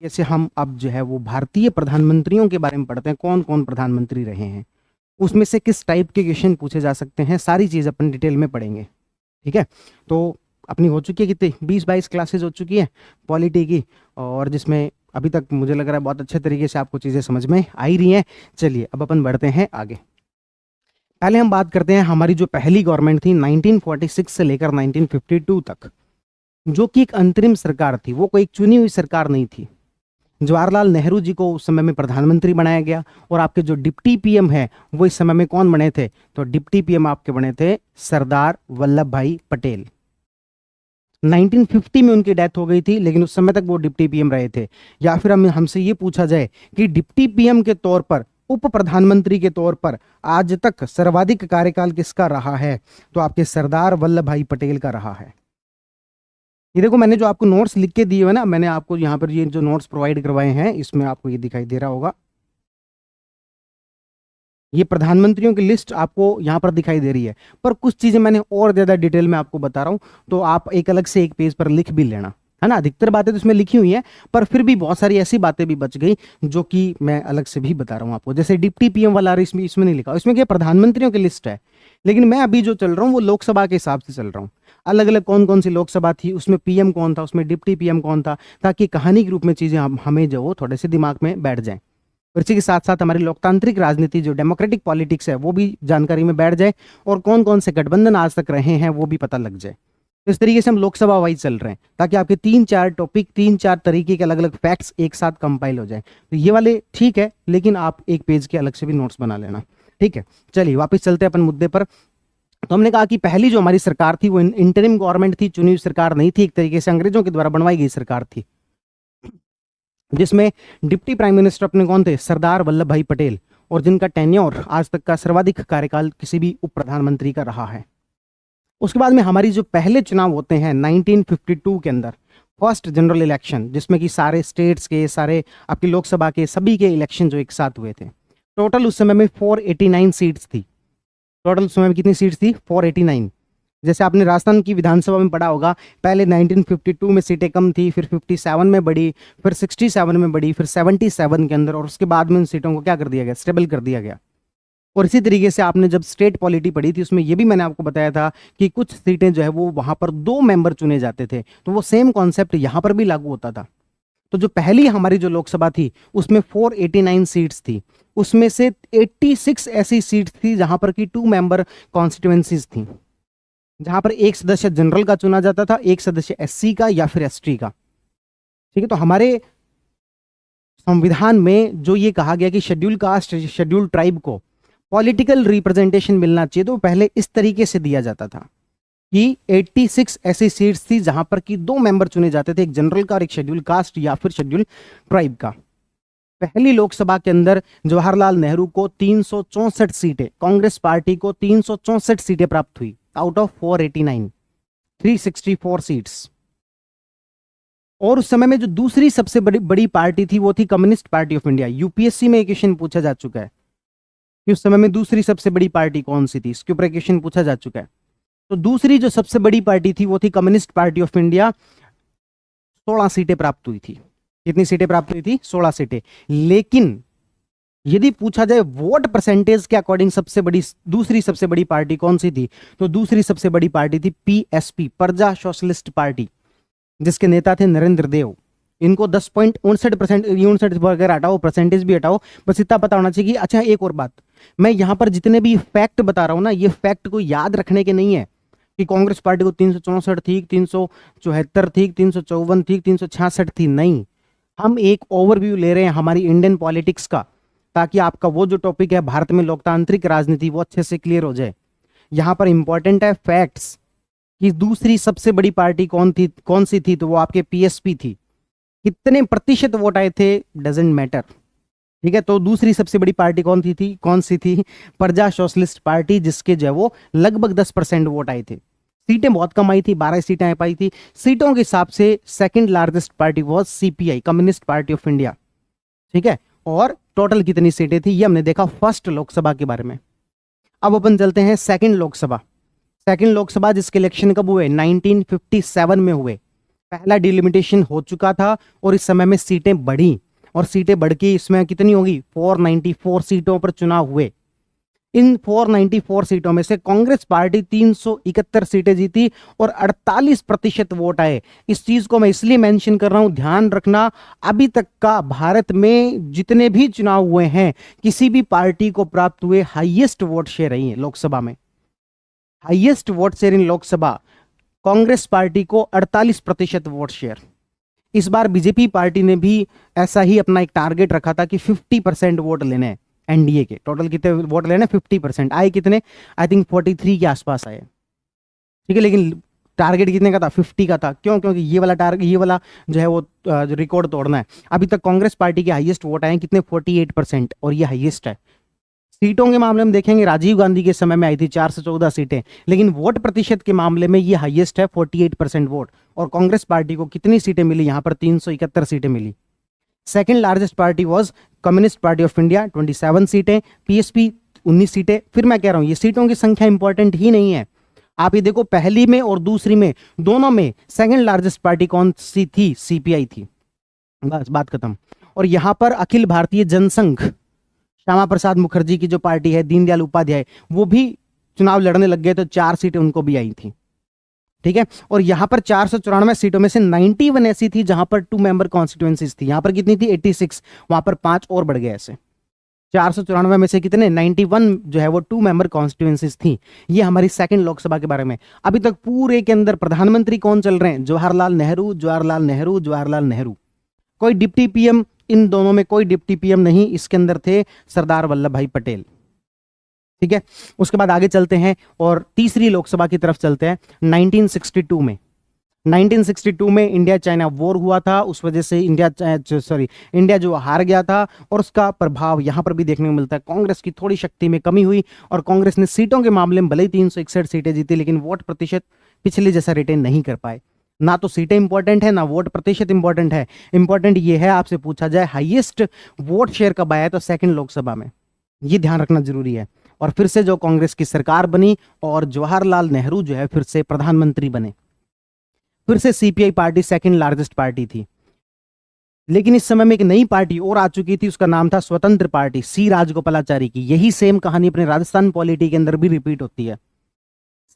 जैसे हम अब जो है वो भारतीय प्रधानमंत्रियों के बारे में पढ़ते हैं, कौन कौन प्रधानमंत्री रहे हैं, उसमें से किस टाइप के क्वेश्चन पूछे जा सकते हैं, सारी चीज अपन डिटेल में पढ़ेंगे। ठीक है, तो अपनी हो चुकी है कितनी 20-22 क्लासेज हो चुकी है पॉलिटी की, और जिसमें अभी तक मुझे लग रहा है बहुत अच्छे तरीके से आपको चीजें समझ में आ ही रही हैं। चलिए अब अपन बढ़ते हैं आगे। पहले हम बात करते हैं हमारी जो पहली गवर्नमेंट थी 1946 से लेकर 1952 तक, जो कि एक अंतरिम सरकार थी, वो कोई एक चुनी हुई सरकार नहीं थी। जवाहरलाल नेहरू जी को उस समय में प्रधानमंत्री बनाया गया, और आपके जो डिप्टी पीएम है वो इस समय में कौन बने थे, तो डिप्टी पीएम आपके बने थे सरदार वल्लभ भाई पटेल। 1950 में उनकी डेथ हो गई थी, लेकिन उस समय तक वो डिप्टी पीएम रहे थे। या फिर हमसे ये पूछा जाए कि डिप्टी पीएम के तौर पर, उप प्रधानमंत्री के तौर पर आज तक सर्वाधिक कार्यकाल किसका रहा है, तो आपके सरदार वल्लभ भाई पटेल का रहा है। ये देखो, मैंने जो आपको नोट्स लिख के दिए हुए ना, मैंने आपको यहाँ पर ये जो नोट्स प्रोवाइड करवाए हैं, इसमें आपको ये दिखाई दे रहा होगा, ये प्रधानमंत्रियों की लिस्ट आपको यहाँ पर दिखाई दे रही है। पर कुछ चीजें मैंने और ज्यादा डिटेल में आपको बता रहा हूँ, तो आप एक अलग से एक पेज पर लिख भी लेना, है ना। अधिकतर बातें तो इसमें लिखी हुई हैं, पर फिर भी बहुत सारी ऐसी बातें भी बच गई जो कि मैं अलग से भी बता रहा हूँ आपको। जैसे डिप्टी पीएम वाला इसमें नहीं लिखा, इसमें क्या प्रधानमंत्रियों की लिस्ट है, लेकिन मैं अभी जो चल रहा हूँ वो लोकसभा के हिसाब से चल रहा हूँ। अलग अलग कौन कौन सी लोकसभा थी, उसमें पीएम कौन था, उसमें डिप्टी पीएम कौन था, ताकि कहानी के रूप में चीजें हमें जो थोड़े से दिमाग में बैठ जाए। और इसी के साथ साथ हमारी लोकतांत्रिक राजनीति जो डेमोक्रेटिक पॉलिटिक्स है वो भी जानकारी में बैठ जाए, और कौन कौन से गठबंधन आज तक रहे हैं वो भी पता लग जाए। तो इस तरीके से हम लोकसभा वाइज चल रहे हैं, ताकि आपके 3-4 टॉपिक, 3-4 तरीके के अलग अलग फैक्ट्स एक साथ कंपाइल हो जाए। तो ये वाले ठीक है, लेकिन आप एक पेज के अलग से भी नोट्स बना लेना। ठीक है, चलिए वापस चलते हैं अपन मुद्दे पर। तो हमने कहा कि पहली जो हमारी सरकार थी वो इंटरिम गवर्नमेंट थी, चुनी हुई सरकार नहीं थी, एक तरीके से अंग्रेजों के द्वारा बनवाई गई सरकार थी, जिसमें डिप्टी प्राइम मिनिस्टर अपने कौन थे, सरदार वल्लभ भाई पटेल, और जिनका टेन्योर आज तक का सर्वाधिक कार्यकाल किसी भी उप प्रधानमंत्री का रहा है। उसके बाद में हमारी जो पहले चुनाव होते हैं 1952 के अंदर, फर्स्ट जनरल इलेक्शन, जिसमें कि सारे स्टेट्स के, सारे आपकी लोकसभा के सभी के इलेक्शन जो एक साथ हुए थे। टोटल उस समय में 489 सीट्स थी। टोटल उस समय में कितनी सीट्स थी, 489। जैसे आपने राजस्थान की विधानसभा में पढ़ा होगा, पहले 1952 में सीटें कम थी, फिर 57 में बढ़ी, फिर 67 में बढ़ी, फिर 77 के अंदर, और उसके बाद में उन सीटों को क्या कर दिया गया, स्टेबल कर दिया गया। और इसी तरीके से आपने जब स्टेट पॉलिटी पढ़ी थी, उसमें ये भी मैंने आपको बताया था कि कुछ सीटें जो है वो वहां पर 2 मेंबर चुने जाते थे, तो वो सेम कॉन्सेप्ट यहां पर भी लागू होता था। तो जो पहली हमारी जो लोकसभा थी उसमें 489 सीट्स थी, उसमें से 86 ऐसी सीट्स थी जहां पर कि 2 मेंबर कॉन्स्टिट्यूएंसीज थी, जहां पर एक सदस्य जनरल का चुना जाता था, एक सदस्य एससी का या फिर एसटी का। ठीक है, तो हमारे संविधान में जो ये कहा गया कि शेड्यूल कास्ट, शेड्यूल ट्राइब को पॉलिटिकल रिप्रेजेंटेशन मिलना चाहिए, तो पहले इस तरीके से दिया जाता था कि 86 ऐसी सीट्स थी जहां पर कि 2 मेंबर चुने जाते थे, एक जनरल का और एक शेड्यूल कास्ट या फिर शेड्यूल ट्राइब का। पहली लोकसभा के अंदर जवाहरलाल नेहरू को 364 सीटें, कांग्रेस पार्टी को 364 सीटें प्राप्त हुई आउट ऑफ 489, 364 सीट्स। और उस समय में जो दूसरी सबसे बड़ी पार्टी थी वो थी communist party of India. UPSC में एक क्वेश्चन पूछा जा चुका है कि उस समय में दूसरी सबसे बड़ी पार्टी कौन सी थी, इसके ऊपर क्वेश्चन पूछा जा चुका है। तो दूसरी जो सबसे बड़ी पार्टी थी वो थी कम्युनिस्ट पार्टी ऑफ इंडिया, 16 सीटें प्राप्त हुई थी। कितनी सीटें प्राप्त हुई थी, 16 सीटें। लेकिन यदि पूछा जाए वोट परसेंटेज के अकॉर्डिंग दूसरी सबसे बड़ी पार्टी कौन सी थी, तो दूसरी सबसे बड़ी पार्टी थी पीएसपी, प्रजा सोशलिस्ट पार्टी, जिसके नेता थे नरेंद्र देव। इनको 10.59%, 59 वगैरह हटाओ, परसेंटेज भी हटाओ, बस इतना पता होना चाहिए कि अच्छा एक और बात, मैं यहां पर जितने भी फैक्ट बता रहा हूं ना, ये फैक्ट को याद रखने के नहीं है कि कांग्रेस पार्टी को 364 थी, 374 थी, 354 थी, 366 थी, नहीं। हम एक ओवरव्यू ले रहे हैं हमारी इंडियन पॉलिटिक्स का, ताकि आपका वो जो टॉपिक है भारत में लोकतांत्रिक राजनीति वो अच्छे से क्लियर हो जाए। यहां पर इंपॉर्टेंट है फैक्ट्स कि दूसरी सबसे बड़ी पार्टी कौन सी थी, तो वो आपके पीएसपी थी। कितने प्रतिशत वोट आए थे डजंट मैटर। ठीक है, तो दूसरी सबसे बड़ी पार्टी कौन सी थी, प्रजा सोशलिस्ट पार्टी, जिसके जो है वो लगभग 10% वोट आए थे। सीटें बहुत कम आई थी, 12 सीटें आ पाई थी। सीटों के हिसाब से second largest party was CPI, communist party of India. ठीक है, और टोटल कितनी सीटें थी ये हमने देखा फर्स्ट लोकसभा के बारे में। अब अपन चलते हैं सेकंड लोकसभा। सेकंड लोकसभा जिसके इलेक्शन कब हुए, 1957 में हुए। पहला डिलिमिटेशन हो चुका था और इस समय में सीटें बढ़ी और सीटें बढ़ के इसमें कितनी होगी 494 सीटों पर चुनाव हुए। इन 494 सीटों में से कांग्रेस पार्टी 371 सीटें जीती और 48% वोट आए। इस चीज को मैं इसलिए मेंशन कर रहा हूं, ध्यान रखना, अभी तक का भारत में जितने भी चुनाव हुए हैं किसी भी पार्टी को प्राप्त हुए हाईएस्ट वोट शेयर रही है लोकसभा में। Highest vote share in Lok Sabha Congress party को 48% वोट शेयर। इस बार बीजेपी पार्टी ने भी ऐसा ही अपना एक टारगेट रखा था कि 50% वोट लेने हैं। एनडीए के टोटल कितने वोट लेने, 50%। आए कितने, आई थिंक 43 के आसपास आए, ठीक है। लेकिन टारगेट कितने का था, 50 का था। क्यों? क्योंकि ये वाला टारगेट, ये वाला जो है वो रिकॉर्ड तोड़ना है। अभी तक कांग्रेस पार्टी के हाईएस्ट वोट आए कितने, 48%, और ये हाईएस्ट है। सीटों के मामले में देखेंगे, राजीव गांधी के समय में आई थी 414 सीटें, लेकिन वोट प्रतिशत के मामले में ये हाईएस्ट है, 48% वोट। और कांग्रेस पार्टी को कितनी सीटें मिली, यहां पर 371 सीटें मिली। Second largest party was communist party of India, 27 सीटें, पीएसपी 19 सीटें। फिर मैं कह रहा हूं ये सीटों की संख्या इंपॉर्टेंट ही नहीं है। आप ये देखो, पहली में और दूसरी में, दोनों में सेकंड लार्जेस्ट पार्टी कौन सी थी, सीपीआई थी। बस बात खत्म। और यहां पर अखिल भारतीय जनसंघ, श्यामा प्रसाद मुखर्जी की जो पार्टी है, दीनदयाल उपाध्याय, वो भी चुनाव लड़ने लग गए तो 4 सीटें उनको भी आई थी, ठीक है। और यहां पर 494 सीटों में से 91 ऐसी थी जहां पर 2 मेंबर कॉन्स्टिट्यूएंसीज थी। यहां पर कितनी थी, 86, वहां पर 5 और बढ़ गए। ऐसे 494 में से कितने, 91 जो है वो 2 मेंबर कॉन्स्टिट्यूएंसीज थी। ये हमारी सेकंड लोकसभा के बारे में। अभी तक पूरे के अंदर प्रधानमंत्री कौन चल रहे हैं, जवाहरलाल नेहरू, जवाहरलाल नेहरू, जवाहरलाल नेहरू। कोई डिप्टी पीएम, इन दोनों में कोई डिप्टी पीएम नहीं, इसके अंदर थे सरदार वल्लभ भाई पटेल, ठीक है। उसके बाद आगे चलते हैं और तीसरी लोकसभा की तरफ चलते हैं। 1962 में 1962 में इंडिया चाइना वॉर हुआ था, उस वजह से इंडिया जो हार गया था, और उसका प्रभाव यहां पर भी देखने को मिलता है। कांग्रेस की थोड़ी शक्ति में कमी हुई और कांग्रेस ने सीटों के मामले में भले ही 361 सीटें जीती, लेकिन वोट प्रतिशत पिछले जैसा रिटेन नहीं कर पाए। ना तो सीटें इंपॉर्टेंट है, ना वोट प्रतिशत इंपॉर्टेंट है। इंपॉर्टेंट ये है, आपसे पूछा जाए हाईएस्ट वोट शेयर कब आया, तो सेकंड लोकसभा में। ये ध्यान रखना जरूरी है। और फिर से जो कांग्रेस की सरकार बनी और जवाहरलाल नेहरू जो है फिर से प्रधानमंत्री बने। फिर से CPI party second largest party थी, लेकिन इस समय में एक नई पार्टी और आ चुकी थी, उसका नाम था स्वतंत्र पार्टी, सी राजगोपालाचारी की। यही सेम कहानी अपने राजस्थान पॉलिटी के अंदर भी रिपीट होती है।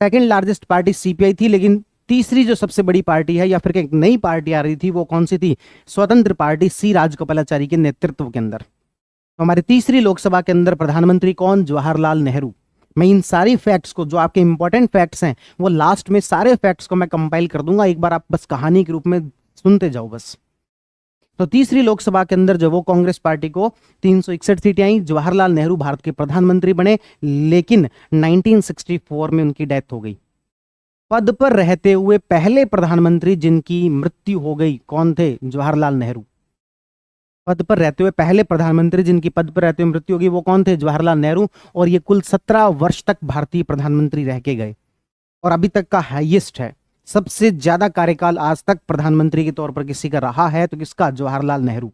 सेकंड लार्जेस्ट पार्टी सीपीआई थी, लेकिन तीसरी जो सबसे बड़ी पार्टी है या फिर एक नई पार्टी आ रही थी, वो कौन सी थी, स्वतंत्र पार्टी, सी राजगोपालाचारी के नेतृत्व के अंदर। तो हमारी तीसरी लोकसभा के अंदर प्रधानमंत्री कौन, जवाहरलाल नेहरू। मैं इन सारी फैक्ट्स को, जो आपके इंपॉर्टेंट फैक्ट्स हैं, वो लास्ट में सारे फैक्ट्स को मैं कंपाइल कर दूंगा, एक बार आप बस कहानी के रूप में सुनते जाओ बस। तो तीसरी लोकसभा के अंदर जो वो कांग्रेस पार्टी को 361 सीटें आई, जवाहरलाल नेहरू भारत के प्रधानमंत्री बने, लेकिन 1964 में उनकी डेथ हो गई। पद पर रहते हुए पहले प्रधानमंत्री जिनकी मृत्यु हो गई, कौन थे, जवाहरलाल नेहरू। पद पर रहते हुए पहले प्रधानमंत्री जिनकी पद पर रहते हुए मृत्यु होगी, वो कौन थे, जवाहरलाल नेहरू। और ये कुल 17 वर्ष तक भारतीय प्रधानमंत्री रह के गए और अभी तक का हाईएस्ट है। सबसे ज्यादा कार्यकाल आज तक प्रधानमंत्री के तौर पर किसी का रहा है तो किसका, जवाहरलाल नेहरू।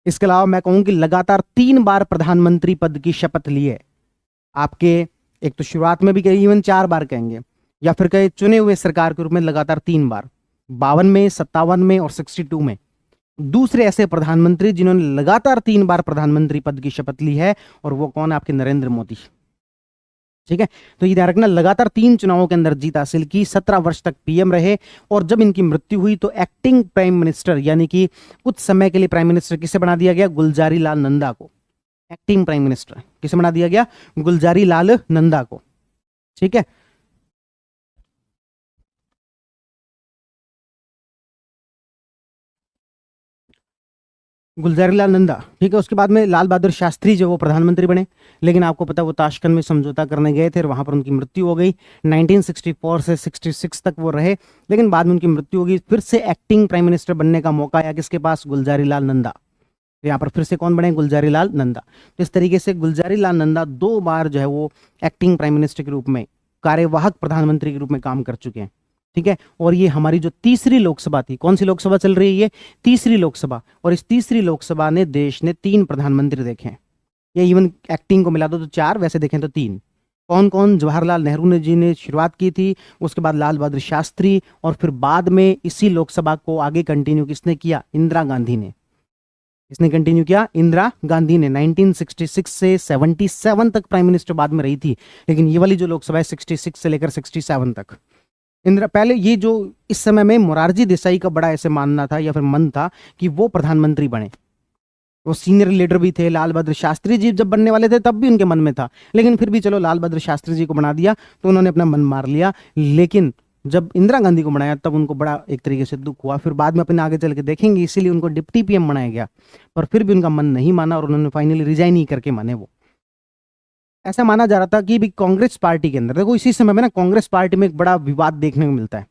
इसके अलावा मैं कहूं कि लगातार 3 बार प्रधानमंत्री पद की शपथ ली है आपके। एक तो शुरुआत में भी कही, इवन 4 बार कहेंगे, या फिर कहे चुने हुए सरकार के रूप में लगातार 3 बार, 52 में, 57 में और 62 में। दूसरे ऐसे प्रधानमंत्री जिन्होंने लगातार 3 बार प्रधानमंत्री पद की शपथ ली है, और वो कौन है, आपके नरेंद्र मोदी, ठीक है। तो ये ध्यान रखना, लगातार 3 चुनावों के अंदर जीत हासिल की, 17 वर्ष तक पीएम रहे, और जब इनकी मृत्यु हुई तो एक्टिंग प्राइम मिनिस्टर, यानी कि कुछ समय के लिए प्राइम मिनिस्टर किसे बना दिया गया, गुलजारी लाल नंदा को। एक्टिंग प्राइम मिनिस्टर किसे बना दिया गया, गुलजारी लाल नंदा को, ठीक है। गुलजारी लाल नंदा, ठीक है। उसके बाद में लाल बहादुर शास्त्री जो वो प्रधानमंत्री बने, लेकिन आपको पता वो ताशकंद में समझौता करने गए थे और वहां पर उनकी मृत्यु हो गई। 1964 से 66 तक वो रहे, लेकिन बाद में उनकी मृत्यु हो गई। फिर से एक्टिंग प्राइम मिनिस्टर बनने का मौका आया किसके पास, गुलजारी लाल नंदा। तो यहाँ पर फिर से कौन बने, गुलजारी लाल नंदा। तो इस तरीके से गुलजारी लाल नंदा 2 बार जो है वो एक्टिंग प्राइम मिनिस्टर के रूप में, कार्यवाहक प्रधानमंत्री के रूप में काम कर चुके हैं, ठीक है। और ये हमारी जो तीसरी लोकसभा थी, कौन सी लोकसभा चल रही है, ये तीसरी लोकसभा, और इस तीसरी लोकसभा ने देश ने 3 प्रधानमंत्री देखे हैं। ये इवन एक्टिंग को मिला दो तो 4, वैसे देखें तो 3। कौन कौन? जवाहरलाल नेहरू ने जी ने शुरुआत की थी, उसके बाद लाल बहादुर शास्त्री, और फिर बाद में इसी लोकसभा को आगे कंटिन्यू किसने किया? इंदिरा गांधी ने। किसने कंटिन्यू किया? इंदिरा गांधी ने। 1966 से 77 तक प्राइम मिनिस्टर बाद में रही थी, लेकिन ये वाली जो लोकसभा है 66 से लेकर 67 तक इंदिरा। पहले ये जो इस समय में मोरारजी देसाई का बड़ा ऐसे मानना था या फिर मन था कि वो प्रधानमंत्री बने, वो सीनियर लीडर भी थे। लाल बहादुर शास्त्री जी जब बनने वाले थे तब भी उनके मन में था, लेकिन फिर भी चलो लाल बहादुर शास्त्री जी को बना दिया तो उन्होंने अपना मन मार लिया। लेकिन जब इंदिरा गांधी को बनाया तब उनको बड़ा एक तरीके से दुख हुआ। फिर बाद में अपने आगे चल के देखेंगे, इसीलिए उनको डिप्टी पीएम बनाया गया, पर फिर भी उनका मन नहीं माना और उन्होंने फाइनली रिजाइन ही करके माने। वो ऐसा माना जा रहा था कि भी कांग्रेस पार्टी के अंदर, देखो इसी समय में ना कांग्रेस पार्टी में एक बड़ा विवाद देखने को मिलता है।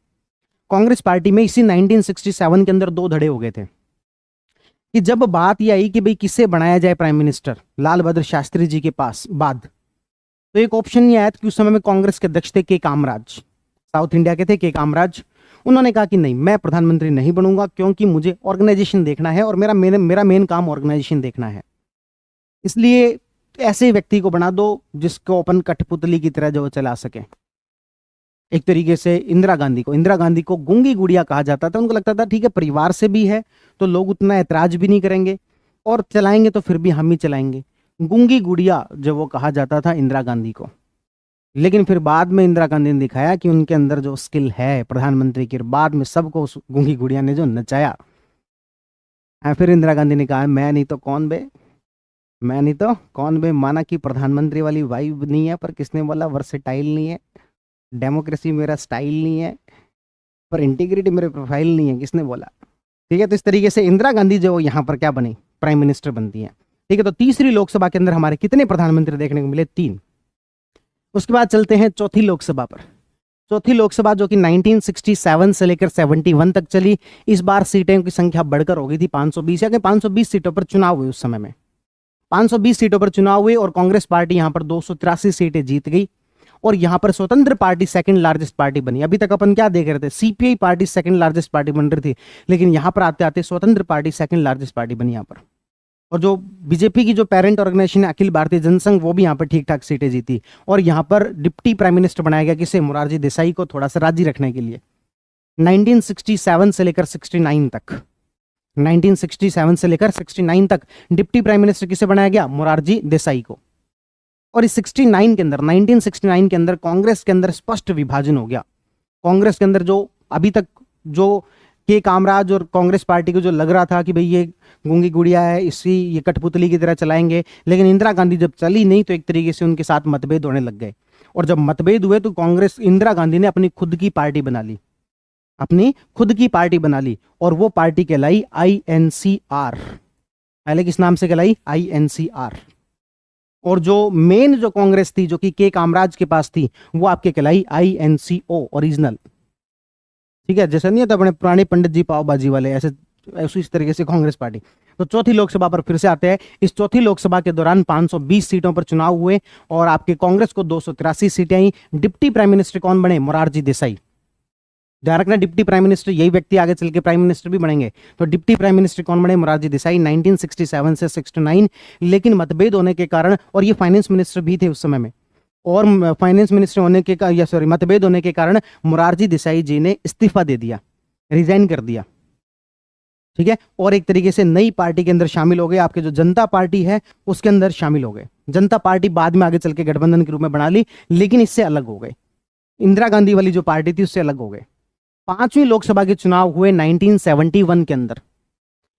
कांग्रेस पार्टी में इसी 1967 के अंदर दो धड़े हो गए थे कि जब बात यह आई कि भाई किसे बनाया जाए प्राइम मिनिस्टर लाल बहादुर शास्त्री जी के पास बाद, तो एक ऑप्शन ये आया कि उस समय में कांग्रेस के अध्यक्ष थे के कामराज, साउथ इंडिया के थे के कामराज। उन्होंने कहा कि नहीं, मैं प्रधानमंत्री नहीं बनूंगा क्योंकि मुझे ऑर्गेनाइजेशन देखना है और मेरा मेन काम ऑर्गेनाइजेशन देखना है। इसलिए ऐसे व्यक्ति को बना दो जिसको अपन कठपुतली की तरह जो चला सके। एक तरीके से इंदिरा गांधी को गूंगी गुड़िया कहा जाता था। उनको लगता था ठीक है, परिवार से भी है तो लोग उतना ऐतराज भी नहीं करेंगे और चलाएंगे तो फिर भी हम ही चलाएंगे। गूंगी गुड़िया जो वो कहा जाता था इंदिरा गांधी को। लेकिन फिर बाद में इंदिरा गांधी ने दिखाया कि उनके अंदर जो स्किल है प्रधानमंत्री की, बाद में सबको उस गूंगी गुड़िया ने जो नचाया। फिर इंदिरा गांधी ने कहा मैं नहीं तो कौन बे, माना कि प्रधानमंत्री वाली वाइब नहीं है, पर किसने बोला वर्सेटाइल नहीं है, डेमोक्रेसी मेरा स्टाइल नहीं है, पर इंटीग्रिटी मेरे प्रोफाइल नहीं है, किसने बोला? ठीक है, तो इस तरीके से इंदिरा गांधी जो यहाँ पर क्या बनी? प्राइम मिनिस्टर बनती है। ठीक है, तो तीसरी लोकसभा के अंदर हमारे कितने प्रधानमंत्री देखने को मिले? 3। उसके बाद चलते हैं चौथी लोकसभा पर। चौथी लोकसभा जो कि 1967 से लेकर 71 तक चली। इस बार सीटें की संख्या बढ़कर हो गई थी 520, या 520 सीटों पर चुनाव हुए। उस समय में 520 सीटों पर चुनाव हुए और कांग्रेस पार्टी यहां पर 283 सीटें जीत गई और यहां पर स्वतंत्र पार्टी सेकंड लार्जेस्ट पार्टी बनी। अभी तक अपन क्या देख रहे थे? CPI party second largest party बन रही थी, लेकिन यहां पर आते आते स्वतंत्र पार्टी सेकंड लार्जेस्ट पार्टी बनी यहां पर। और जो बीजेपी की जो पेरेंट ऑर्गेनाइजेशन अखिल भारतीय जनसंघ, वो भी यहाँ पर ठीक ठाक सीटें जीती। और यहाँ पर डिप्टी प्राइम मिनिस्टर बनाया गया किसे? मोरारजी देसाई को, थोड़ा सा राजी रखने के लिए। 1967 से लेकर 69 तक, 1967 से लेकर 69 तक डिप्टी प्राइम मिनिस्टर किसे बनाया गया? मोरारजी देसाई को। और इस 69 के अंदर, 1969 के अंदर कांग्रेस के अंदर स्पष्ट विभाजन हो गया। कांग्रेस के अंदर जो अभी तक जो के कामराज और कांग्रेस पार्टी को जो लग रहा था कि भाई ये गूंगी गुड़िया है, ये कठपुतली की तरह चलाएंगे, लेकिन इंदिरा गांधी जब चली नहीं तो एक तरीके से उनके साथ मतभेद होने लग गए। और जब मतभेद हुए तो कांग्रेस, इंदिरा गांधी ने अपनी खुद की पार्टी बना ली, और वो पार्टी कहलाई INCR। पहले किस नाम से कहलाई? INCR। और जो मेन जो कांग्रेस थी जो कि के कामराज के पास थी, वो आपके कहलाई INCO ओरिजिनल। ठीक है, जैसे नहीं था अपने पुराने पंडित जी पाव भाजी वाले, ऐसे इस तरीके से कांग्रेस पार्टी। तो चौथी लोकसभा पर फिर से आते हैं। इस चौथी लोकसभा के दौरान 520 सीटों पर चुनाव हुए और आपके कांग्रेस को 283 सीटें आई। डिप्टी प्राइम मिनिस्टर कौन बने? मोरारजी देसाई। ध्यान रखना, डिप्टी प्राइम मिनिस्टर यही व्यक्ति आगे चल के प्राइम मिनिस्टर भी बनेंगे। तो डिप्टी प्राइम मिनिस्टर कौन बने? मोरारजी देसाई, 1967 से 69। लेकिन मतभेद होने के कारण, और ये फाइनेंस मिनिस्टर भी थे उस समय में, और फाइनेंस मिनिस्टर होने के मतभेद होने के कारण मोरारजी देसाई जी ने इस्तीफा दे दिया, रिजाइन कर दिया। ठीक है, और एक तरीके से नई पार्टी के अंदर शामिल हो गए। आपके जो जनता पार्टी है उसके अंदर शामिल हो गए। जनता पार्टी बाद में आगे चल के गठबंधन के रूप में बना ली, लेकिन इससे अलग हो गए। इंदिरा गांधी वाली जो पार्टी थी उससे अलग हो गए। 5वीं लोकसभा के चुनाव हुए 1971 के अंदर।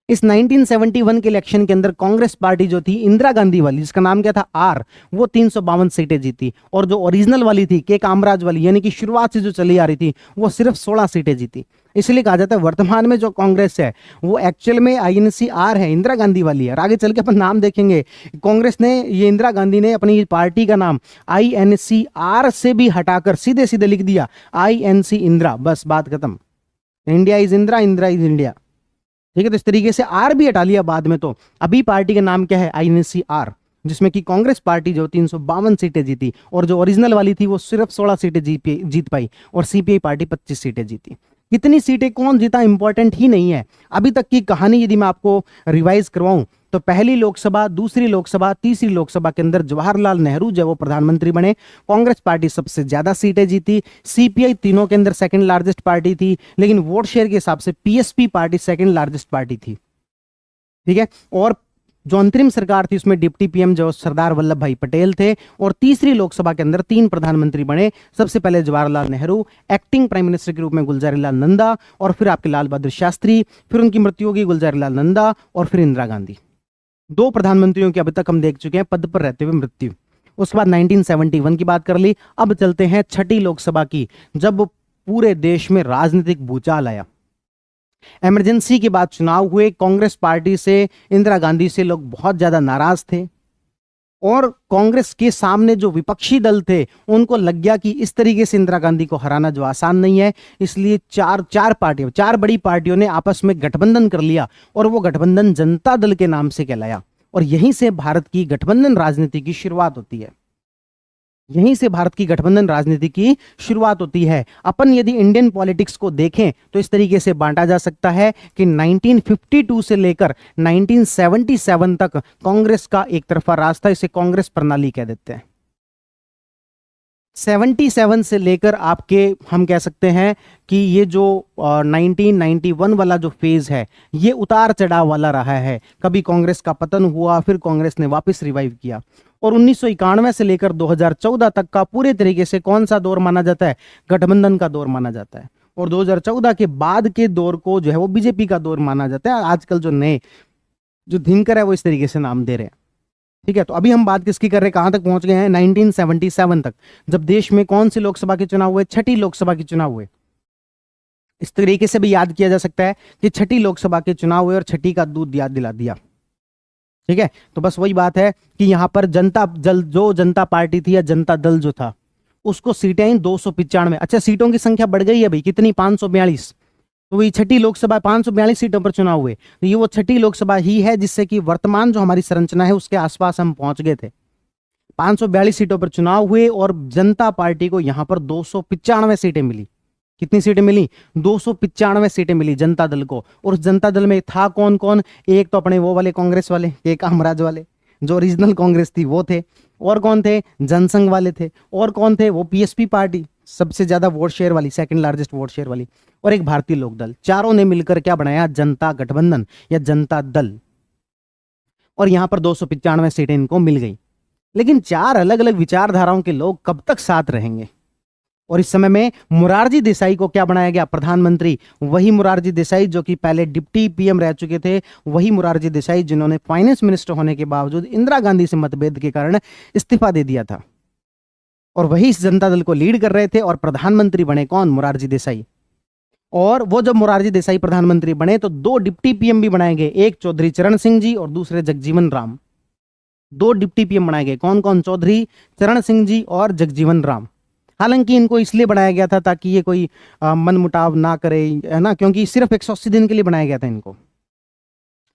इस 1971 के इलेक्शन के अंदर कांग्रेस पार्टी जो थी इंदिरा गांधी वाली, जिसका नाम क्या था? R, वो 352 सीटें जीती। और जो ओरिजिनल वाली थी के कामराज वाली, यानी कि शुरुआत से जो चली आ रही थी, वो सिर्फ 16 सीटें जीती। इसलिए कहा जाता है वर्तमान में जो कांग्रेस है वो एक्चुअल में INCR है, इंदिरा गांधी वाली है। और आगे चल के अपन नाम देखेंगे, कांग्रेस ने, ये इंदिरा गांधी ने अपनी पार्टी का नाम INCR से भी हटाकर सीधे सीधे लिख दिया INC इंदिरा, बस बात खत्म। India is Indira, Indira is India. ठीक है, तो इस तरीके से R भी हटा लिया बाद में। तो अभी पार्टी का नाम क्या है? INCR, जिसमें कि कांग्रेस पार्टी जो 352 सीटें जीती और जो ओरिजिनल वाली थी वो सिर्फ 16 सीटें जीत पाई, और CPI पार्टी 25 सीटें जीती। कितनी सीटें कौन जीता इंपॉर्टेंट ही नहीं है। अभी तक की कहानी यदि मैं आपको रिवाइज करवाऊं तो पहली लोकसभा, दूसरी लोकसभा, तीसरी लोकसभा के अंदर जवाहरलाल नेहरू जो वो प्रधानमंत्री बने। कांग्रेस पार्टी सबसे ज्यादा सीटें जीती। सीपीआई तीनों के अंदर सेकंड लार्जेस्ट पार्टी थी, लेकिन वोट शेयर के हिसाब से PSP party second largest party थी। ठीक है, और जो अंतरिम सरकार थी उसमें डिप्टी पीएम जो सरदार वल्लभ भाई पटेल थे। और तीसरी लोकसभा के अंदर 3 प्रधानमंत्री बने। सबसे पहले Jawaharlal Nehru, acting prime minister के रूप में गुलजारीलाल नंदा, और फिर आपके लाल बहादुर शास्त्री, फिर उनकी मृत्यु होगी गुलजारीलाल नंदा, और फिर इंदिरा गांधी। 2 प्रधानमंत्रियों की अभी तक हम देख चुके हैं पद पर रहते हुए मृत्यु। उसके बाद 1971 की बात कर ली। अब चलते हैं छठी लोकसभा की, जब पूरे देश में राजनीतिक भूचाल आया। इमरजेंसी के बाद चुनाव हुए। कांग्रेस पार्टी से, इंदिरा गांधी से लोग बहुत ज्यादा नाराज थे, और कांग्रेस के सामने जो विपक्षी दल थे उनको लग गया कि इस तरीके से इंदिरा गांधी को हराना जो आसान नहीं है। इसलिए चार बड़ी पार्टियों ने आपस में गठबंधन कर लिया, और वो गठबंधन जनता दल के नाम से कहलाया। और यहीं से भारत की गठबंधन राजनीति की शुरुआत होती है। यहीं से भारत की गठबंधन राजनीति की शुरुआत होती है। अपन यदि इंडियन पॉलिटिक्स को देखें तो इस तरीके से बांटा जा सकता है कि 1952 से लेकर 1977 तक कांग्रेस का एक तरफा राज था। इसे कांग्रेस प्रणाली कह देते हैं। 77 से लेकर आपके हम कह सकते हैं कि ये जो 1991 वाला जो फेज है ये उतार चढ़ाव वाला रहा है। कभी कांग्रेस का पतन हुआ, फिर कांग्रेस ने वापस रिवाइव किया। और 1991 से लेकर 2014 तक का पूरे तरीके से कौन सा दौर माना जाता है? गठबंधन का दौर माना जाता है। और 2014 के बाद के दौर को जो है वो बीजेपी का दौर माना जाता है। आजकल जो नए जो थिंकर है वो इस तरीके से नाम दे रहे हैं। ठीक है, तो अभी हम बात किसकी कर रहे हैं, कहां तक पहुंच गए हैं? 1977 तक, जब देश में कौन सी लोकसभा के चुनाव हुए? छठी लोकसभा के चुनाव हुए। इस तरीके से भी याद किया जा सकता है कि छठी लोकसभा के चुनाव हुए और छठी का दूध याद दिला दिया। ठीक है, तो बस वही बात है कि यहां पर जो जनता पार्टी थी या जनता दल जो था उसको सीटें आई 295। अच्छा, सीटों की संख्या बढ़ गई है भाई, कितनी? 542। तो वही छठी लोकसभा 542 सीटों पर चुनाव हुए। तो ये वो छठी लोकसभा ही है जिससे कि वर्तमान जो हमारी संरचना है उसके आसपास हम पहुंच गए थे। 542 सीटों पर चुनाव हुए और जनता पार्टी को यहां पर 295 सीटें मिली। कितनी सीटें मिली? 295 सीटें मिली जनता दल को। और उस जनता दल में था कौन कौन? एक तो अपने वो वाले कांग्रेस वाले, एक कामराज वाले जो ओरिजिनल कांग्रेस थी वो थे। और कौन थे? जनसंघ वाले थे। और कौन थे? वो पीएसपी पार्टी, सबसे ज्यादा वोट शेयर वाली, सेकंड लार्जेस्ट वोट शेयर वाली। और एक भारतीय लोक दल। चारों ने मिलकर क्या बनाया? जनता गठबंधन या जनता दल। और यहां पर 295 सीटें इनको मिल गई। लेकिन 4 अलग अलग विचारधाराओं के लोग कब तक साथ रहेंगे? और इस समय में मोरारजी देसाई को क्या बनाया गया? प्रधानमंत्री। वही मोरारजी देसाई जो कि पहले डिप्टी पीएम रह चुके थे, वही मोरारजी देसाई जिन्होंने फाइनेंस मिनिस्टर होने के बावजूद इंदिरा गांधी से मतभेद के कारण इस्तीफा दे दिया था। और वही इस जनता दल को लीड कर रहे थे। और प्रधानमंत्री बने कौन? मोरारजी देसाई। और वो जब मोरारजी देसाई प्रधानमंत्री बने तो 2 डिप्टी पीएम भी बनाए गए, एक चौधरी चरण सिंह जी और दूसरे जगजीवन राम। 2 डिप्टी पीएम बनाए गए। कौन कौन? चौधरी चरण सिंह जी और जगजीवन राम। हालांकि इनको इसलिए बनाया गया था ताकि ये कोई मनमुटाव ना करे, है ना, क्योंकि सिर्फ 180 दिन के लिए बनाया गया था इनको।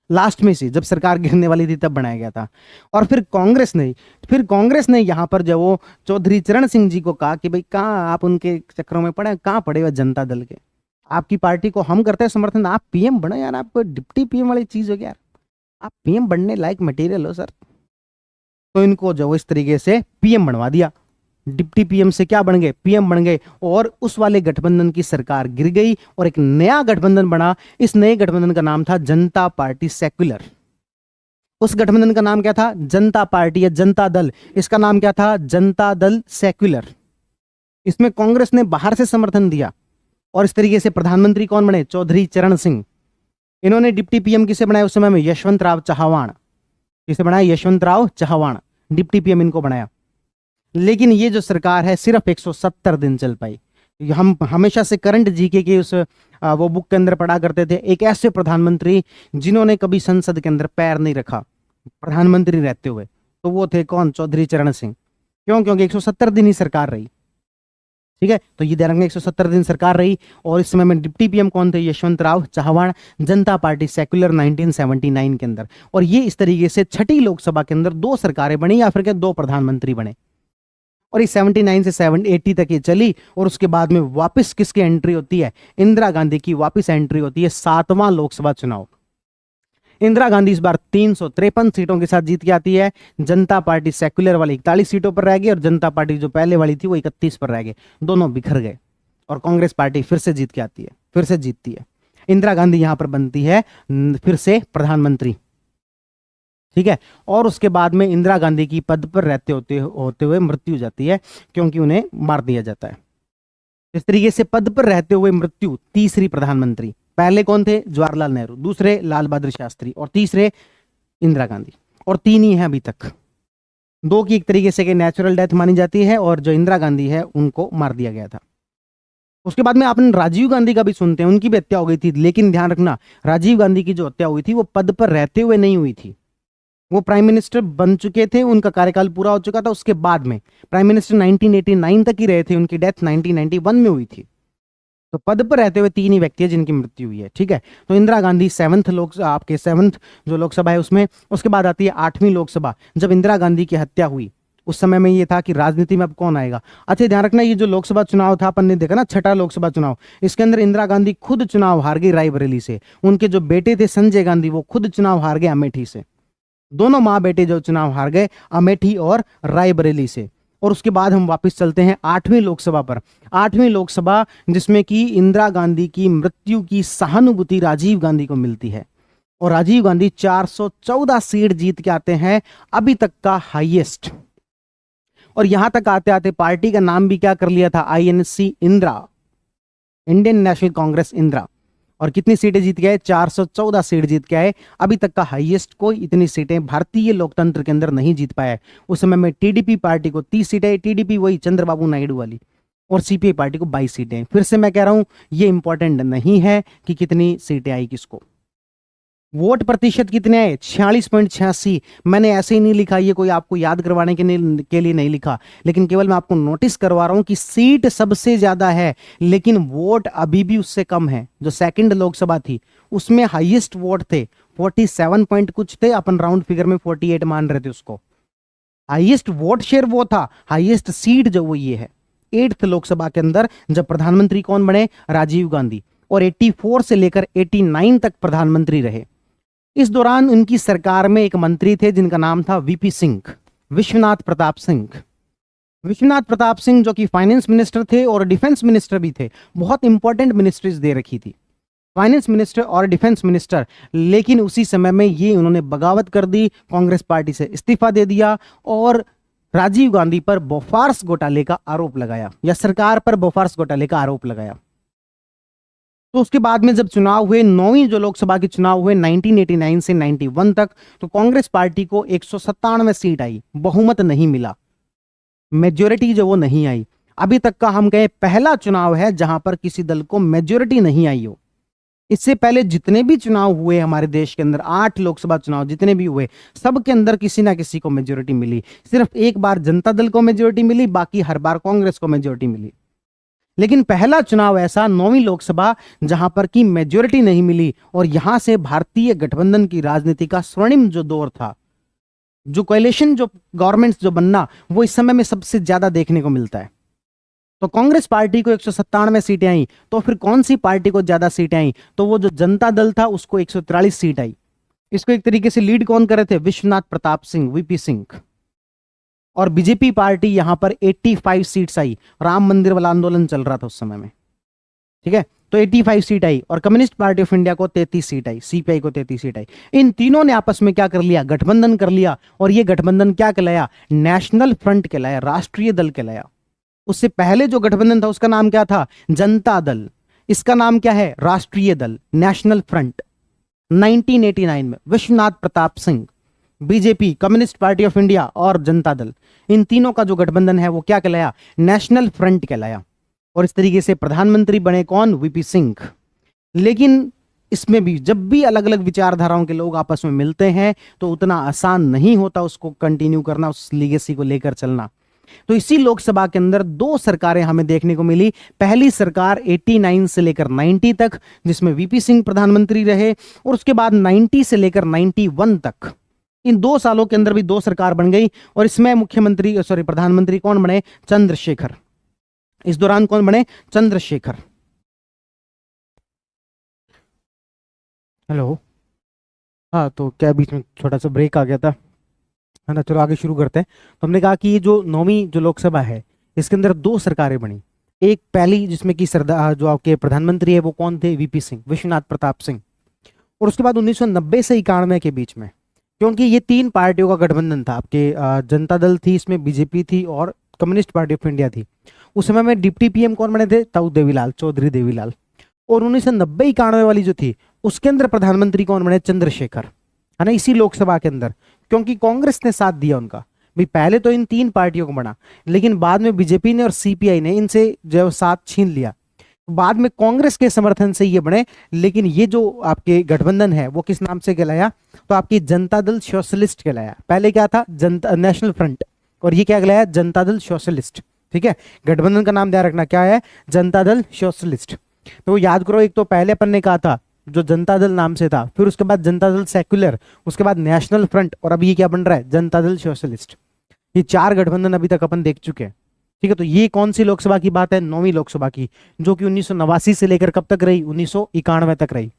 लास्ट में से जब सरकार गिरने वाली थी तब बनाया गया था। और फिर कांग्रेस ने यहां पर जब वो चौधरी चरण सिंह जी को कहा कि भाई कहाँ आप उनके चक्रों में पड़े, कहाँ पड़े हुए जनता दल के, आपकी पार्टी को हम करते हैं समर्थन, आप पीएम बनो यार, आपको डिप्टी पीएम वाली चीज हो गया यार, आप पीएम बनने लायक मटेरियल हो सर। तो इनको जो इस तरीके से पीएम बनवा दिया। डिप्टी पीएम से क्या बन गए? पीएम बन गए। और उस वाले गठबंधन की सरकार गिर गई और एक नया गठबंधन बना। इस नए गठबंधन का नाम था जनता पार्टी सेक्युलर। उस गठबंधन का नाम क्या था? जनता पार्टी या जनता दल। इसका नाम क्या था? जनता दल सेक्युलर। इसमें कांग्रेस ने बाहर से समर्थन दिया। और इस तरीके से प्रधानमंत्री कौन बने? चौधरी चरण सिंह। इन्होंने डिप्टी पीएम किसे बनाया उस समय में? यशवंत राव चौहान। किसे बनाया? यशवंत राव चौहान डिप्टी पीएम इनको बनाया। लेकिन ये जो सरकार है सिर्फ 170 दिन चल पाई। हम हमेशा से करंट जीके के उस वो बुक के अंदर पढ़ा करते थे, एक ऐसे प्रधानमंत्री जिन्होंने कभी संसद के अंदर पैर नहीं रखा प्रधानमंत्री रहते हुए, तो वो थे कौन? चौधरी चरण सिंह। क्यों? क्योंकि 170 दिन ही सरकार रही। ठीक है, तो ये ध्यान रखना 170 दिन सरकार रही। और इस समय में डिप्टी पीएम कौन थे? यशवंत राव चौहान, जनता पार्टी सेक्युलर 1979 के अंदर। और ये इस तरीके से छठी लोकसभा के अंदर 2 सरकारें बनी या फिर के 2 प्रधानमंत्री बने। और इस 79 से 780 तक ये चली। और उसके बाद में वापस किसकी एंट्री होती है? इंदिरा गांधी की वापस एंट्री होती है। 7वां लोकसभा चुनाव। इंदिरा गांधी इस बार 353 सीटों के साथ जीत के आती है। जनता पार्टी सेक्युलर वाली 41 सीटों पर रह गई और जनता पार्टी जो पहले वाली थी वो 31 पर रह गए, दोनों बिखर गए और कांग्रेस पार्टी फिर से जीत के आती है, फिर से जीतती है। इंदिरा गांधी यहां पर बनती है फिर से प्रधानमंत्री, ठीक है। और उसके बाद में इंदिरा गांधी की पद पर रहते होते हुए मृत्यु हो जाती है, क्योंकि उन्हें मार दिया जाता है। इस तरीके से पद पर रहते हुए मृत्यु, तीसरी प्रधानमंत्री। पहले कौन थे? जवाहरलाल नेहरू, दूसरे लाल बहादुर शास्त्री और तीसरे इंदिरा गांधी, और तीन ही हैं अभी तक। दो की एक तरीके से नेचुरल डेथ मानी जाती है और जो इंदिरा गांधी है उनको मार दिया गया था। उसके बाद में आपने राजीव गांधी का भी सुनते हैं, उनकी भी हत्या हो गई थी, लेकिन ध्यान रखना राजीव गांधी की जो हत्या हुई थी वो पद पर रहते हुए नहीं हुई थी। वो प्राइम मिनिस्टर बन चुके थे, उनका कार्यकाल पूरा हो चुका था, उसके बाद में प्राइम मिनिस्टर 1989 तक ही रहे थे, उनकी डेथ 1991 में हुई थी। तो पद पर रहते हुए तीन ही व्यक्ति है जिनकी मृत्यु हुई है, ठीक है। तो इंदिरा गांधी सेवंथ जो लोकसभा है उसमें। उसके बाद आती है 8वीं लोकसभा। जब इंदिरा गांधी की हत्या हुई उस समय में ये था कि राजनीति में अब कौन आएगा। अच्छा ध्यान रखना, ये जो लोकसभा चुनाव था अपन ने देखा ना, छठा लोकसभा चुनाव, इसके अंदर इंदिरा गांधी खुद चुनाव हार गई रायबरेली से। उनके जो बेटे थे संजय गांधी वो खुद चुनाव हार गए अमेठी से। दोनों माँ बेटे जो चुनाव हार गए अमेठी और रायबरेली से। और उसके बाद हम वापस चलते हैं 8वीं लोकसभा पर। 8वीं लोकसभा जिसमें कि इंदिरा गांधी की मृत्यु की सहानुभूति राजीव गांधी को मिलती है और राजीव गांधी 414 सीट जीत के आते हैं, अभी तक का हाईएस्ट। और यहां तक आते आते पार्टी का नाम भी क्या कर लिया था? INC Indira, Indian national Congress Indira. और कितनी सीटें जीत गए? 414 सीट जीत के आए। अभी तक का हाईएस्ट कोई इतनी सीटें भारतीय लोकतंत्र के अंदर नहीं जीत पाया है। उस समय में टीडीपी पार्टी को 30 सीटें, टीडीपी वही चंद्रबाबू नायडू वाली, और सीपीआई पार्टी को 22 सीटें। फिर से मैं कह रहा हूं ये इंपॉर्टेंट नहीं है कि कितनी सीटें आई किसको। वोट प्रतिशत कितने आए? 46.86। मैंने ऐसे ही नहीं लिखा, ये कोई आपको याद करवाने के लिए नहीं लिखा, लेकिन केवल मैं आपको नोटिस करवा रहा हूं कि सीट सबसे ज्यादा है लेकिन वोट अभी भी उससे कम है। जो सेकंड लोकसभा थी उसमें हाईएस्ट वोट थे 47 पॉइंट कुछ थे, अपन राउंड फिगर में 48 मान रहे थे उसको। हाईएस्ट वोट शेयर वो था, हाईएस्ट सीट जो वो ये है। 8th लोकसभा के अंदर जब प्रधानमंत्री कौन बने? राजीव गांधी, और 84 से लेकर 89 तक प्रधानमंत्री रहे। इस दौरान उनकी सरकार में एक मंत्री थे जिनका नाम था वीपी सिंह, विश्वनाथ प्रताप सिंह। विश्वनाथ प्रताप सिंह जो कि फाइनेंस मिनिस्टर थे और डिफेंस मिनिस्टर भी थे। बहुत इंपॉर्टेंट मिनिस्ट्रीज दे रखी थी, फाइनेंस मिनिस्टर और डिफेंस मिनिस्टर। लेकिन उसी समय में ये उन्होंने बगावत कर दी, कांग्रेस पार्टी से इस्तीफा दे दिया और राजीव गांधी पर बोफोर्स घोटाले का आरोप लगाया, या सरकार पर बोफोर्स घोटाले का आरोप लगाया। तो उसके बाद में जब चुनाव हुए, 9वीं जो लोकसभा के चुनाव हुए 1989 से 91 तक, तो कांग्रेस पार्टी को 197 सीट आई, बहुमत नहीं मिला, मेजोरिटी जो वो नहीं आई। अभी तक का हम कहें पहला चुनाव है जहां पर किसी दल को मेजोरिटी नहीं आई हो। इससे पहले जितने भी चुनाव हुए हमारे देश के अंदर, 8 लोकसभा चुनाव जितने भी हुए, सब के अंदर किसी ना किसी को मेजोरिटी मिली। सिर्फ एक बार जनता दल को मेजोरिटी मिली, बाकी हर बार कांग्रेस को मेजोरिटी मिली। लेकिन पहला चुनाव ऐसा 9वीं लोकसभा जहां पर की मेजोरिटी नहीं मिली, और यहां से भारतीय गठबंधन की राजनीति का स्वर्णिम जो दौर था, जो कोएलिशन जो गवर्नमेंट्स जो बनना, वो इस समय में सबसे ज्यादा देखने को मिलता है। तो कांग्रेस पार्टी को 197 सीटें आई, तो फिर कौन सी पार्टी को ज्यादा सीटें आई? तो वो जो जनता दल था उसको 143 सीट आई। इसको एक तरीके से लीड कौन कर रहे थे? विश्वनाथ प्रताप सिंह, वीपी सिंह। और बीजेपी पार्टी यहां पर 85 सीट्स आई। राम मंदिर वाला आंदोलन चल रहा था उस समय में, ठीक है। तो 85 सीट आई और कम्युनिस्ट पार्टी ऑफ इंडिया को 33 सीट आई, सीपीआई को 33 सीट आई। इन तीनों ने आपस में क्या कर लिया? गठबंधन कर लिया। और ये गठबंधन क्या कहलाया? नेशनल फ्रंट कहलाया, राष्ट्रीय दल कहलाया। उससे पहले जो गठबंधन था उसका नाम क्या था? जनता दल। इसका नाम क्या है? राष्ट्रीय दल, नेशनल फ्रंट। 1989 में Vishwanath Pratap Singh, BJP, communist party of India और जनता दल, इन तीनों का जो गठबंधन है वो क्या कहलाया? नेशनल फ्रंट कहलाया। और इस तरीके से प्रधानमंत्री बने कौन? वीपी सिंह। लेकिन इसमें भी जब भी अलग अलग विचारधाराओं के लोग आपस में मिलते हैं तो उतना आसान नहीं होता उसको कंटिन्यू करना, उस लीगेसी को लेकर चलना। तो इसी लोकसभा के अंदर 2 सरकारें हमें देखने को मिली। पहली सरकार 89 से लेकर 90 तक, जिसमें वीपी सिंह प्रधानमंत्री रहे, और उसके बाद 90 से लेकर 91 तक, इन 2 सालों के अंदर भी 2 सरकार बन गई। और इसमें प्रधानमंत्री कौन बने? चंद्रशेखर। इस दौरान कौन बने? चंद्रशेखर। हेलो। हाँ, तो क्या बीच में छोटा सा ब्रेक आ गया था, है ना। चलो आगे शुरू करते हैं। तो हमने कहा कि ये जो 9वीं जो लोकसभा है, इसके अंदर दो सरकारें बनी। एक पहली जिसमें कि सरदार जो आपके प्रधानमंत्री है वो कौन थे, वीपी सिंह, विश्वनाथ प्रताप सिंह। और उसके बाद 1990 से 91 के बीच में, क्योंकि ये तीन पार्टियों का गठबंधन था, आपके जनता दल थी, इसमें बीजेपी थी और कम्युनिस्ट पार्टी ऑफ इंडिया थी। उस समय में डिप्टी पीएम कौन बने थे, ताऊ देवीलाल, चौधरी देवीलाल। और 1990-91 वाली जो थी उसके अंदर प्रधानमंत्री कौन बने, चंद्रशेखर, है ना, इसी लोकसभा के अंदर, क्योंकि कांग्रेस ने साथ दिया उनका। भाई पहले तो इन तीन पार्टियों को बना, लेकिन बाद में बीजेपी ने और सीपीआई ने इनसे जो साथ छीन लिया। बाद में कांग्रेस के समर्थन से ये बने, लेकिन ये जो आपके गठबंधन है वो किस नाम से कहलाया, तो आपकी जनता दल सोशलिस्ट कहलाया। पहले क्या था, जनता नेशनल फ्रंट, और ये क्या कहलाया, जनता दल सोशलिस्ट। ठीक है, गठबंधन का नाम ध्यान रखना क्या है, जनता दल सोशलिस्ट। तो याद करो, एक तो पहले अपन ने कहा था जो जनता दल नाम से था, फिर उसके बाद जनता दल सेक्युलर, उसके बाद नेशनल फ्रंट, और अभी ये क्या बन रहा है, जनता दल सोशलिस्ट। ये चार गठबंधन अभी तक अपन देख चुके हैं। ठीक है, तो ये कौन सी लोकसभा की बात है, 9वीं लोकसभा की, जो कि 1989 से लेकर कब तक रही, 1991 तक रही।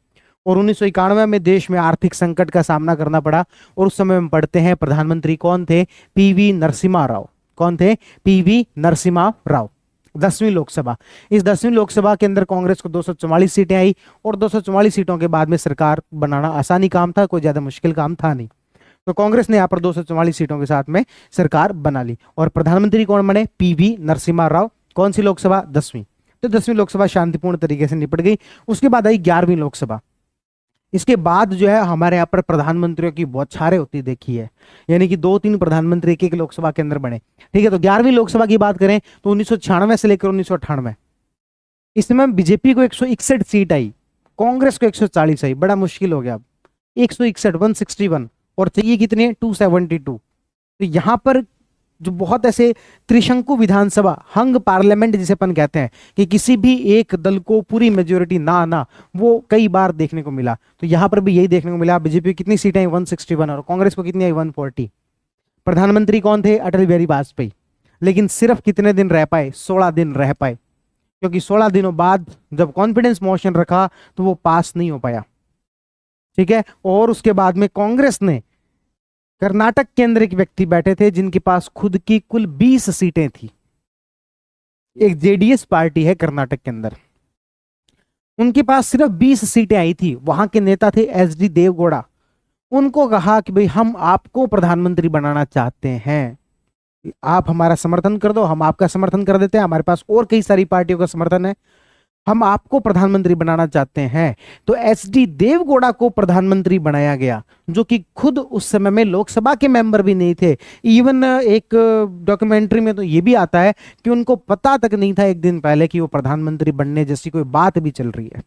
और 1991 में देश में आर्थिक संकट का सामना करना पड़ा, और उस समय हम पढ़ते हैं प्रधानमंत्री कौन थे, पीवी नरसिम्हा राव। कौन थे, पीवी नरसिम्हा राव। 10वीं लोकसभा, इस 10वीं लोकसभा के अंदर कांग्रेस को 244 सीटें आई, और 244 सीटों के बाद में सरकार बनाना आसानी काम था, कोई ज्यादा मुश्किल काम था नहीं। तो कांग्रेस ने यहाँ पर 244 सीटों के साथ में सरकार बना ली, और प्रधानमंत्री कौन बने, पीवी नरसिम्हा राव। कौन सी लोकसभा, 10वीं। तो 10वीं लोकसभा शांतिपूर्ण तरीके से निपट गई। उसके बाद आई 11वीं लोकसभा। इसके बाद जो है हमारे यहाँ पर प्रधानमंत्रियों की बौछारें होती देखी है, यानी कि 2-3 प्रधानमंत्री एक एक लोकसभा के अंदर बने। ठीक है, तो 11वीं लोकसभा की बात करें तो 1996 से लेकर 1998, इसमें बीजेपी को 161 सीट आई, कांग्रेस को 140 आई। बड़ा मुश्किल हो गया अब, 161, 161, और चाहिए कितने, 272। तो यहां पर जो बहुत ऐसे त्रिशंकु विधानसभा, हंग पार्लियामेंट जिसे अपन कहते हैं, कि किसी भी एक दल को पूरी मेजोरिटी ना आना, वो कई बार देखने को मिला। तो यहां पर भी यही देखने को मिला। बीजेपी कितनी सीटें आई, 161, और कांग्रेस को कितनी आई, 140। प्रधानमंत्री कौन थे, अटल बिहारी वाजपेयी, लेकिन सिर्फ कितने दिन रह पाए, 16 दिन रह पाए, क्योंकि 16 दिनों बाद जब कॉन्फिडेंस मोशन रखा तो वो पास नहीं हो पाया। ठीक है, और उसके बाद में कांग्रेस ने, कर्नाटक के अंदर एक व्यक्ति बैठे थे जिनके पास खुद की कुल 20 सीटें थी, एक जेडीएस पार्टी है कर्नाटक के अंदर, उनके पास सिर्फ 20 सीटें आई थी। वहां के नेता थे एचडी देवगौड़ा। उनको कहा कि भाई हम आपको प्रधानमंत्री बनाना चाहते हैं, आप हमारा समर्थन कर दो, हम आपका समर्थन कर देते हैं, हमारे पास और कई सारी पार्टियों का समर्थन है, हम आपको प्रधानमंत्री बनाना चाहते हैं। तो एचडी देवगौड़ा को प्रधानमंत्री बनाया गया, जो कि खुद उस समय में लोकसभा के मेंबर भी नहीं थे। इवन एक डॉक्यूमेंट्री में तो ये भी आता है कि उनको पता तक नहीं था एक दिन पहले कि वो प्रधानमंत्री बनने जैसी कोई बात भी चल रही है।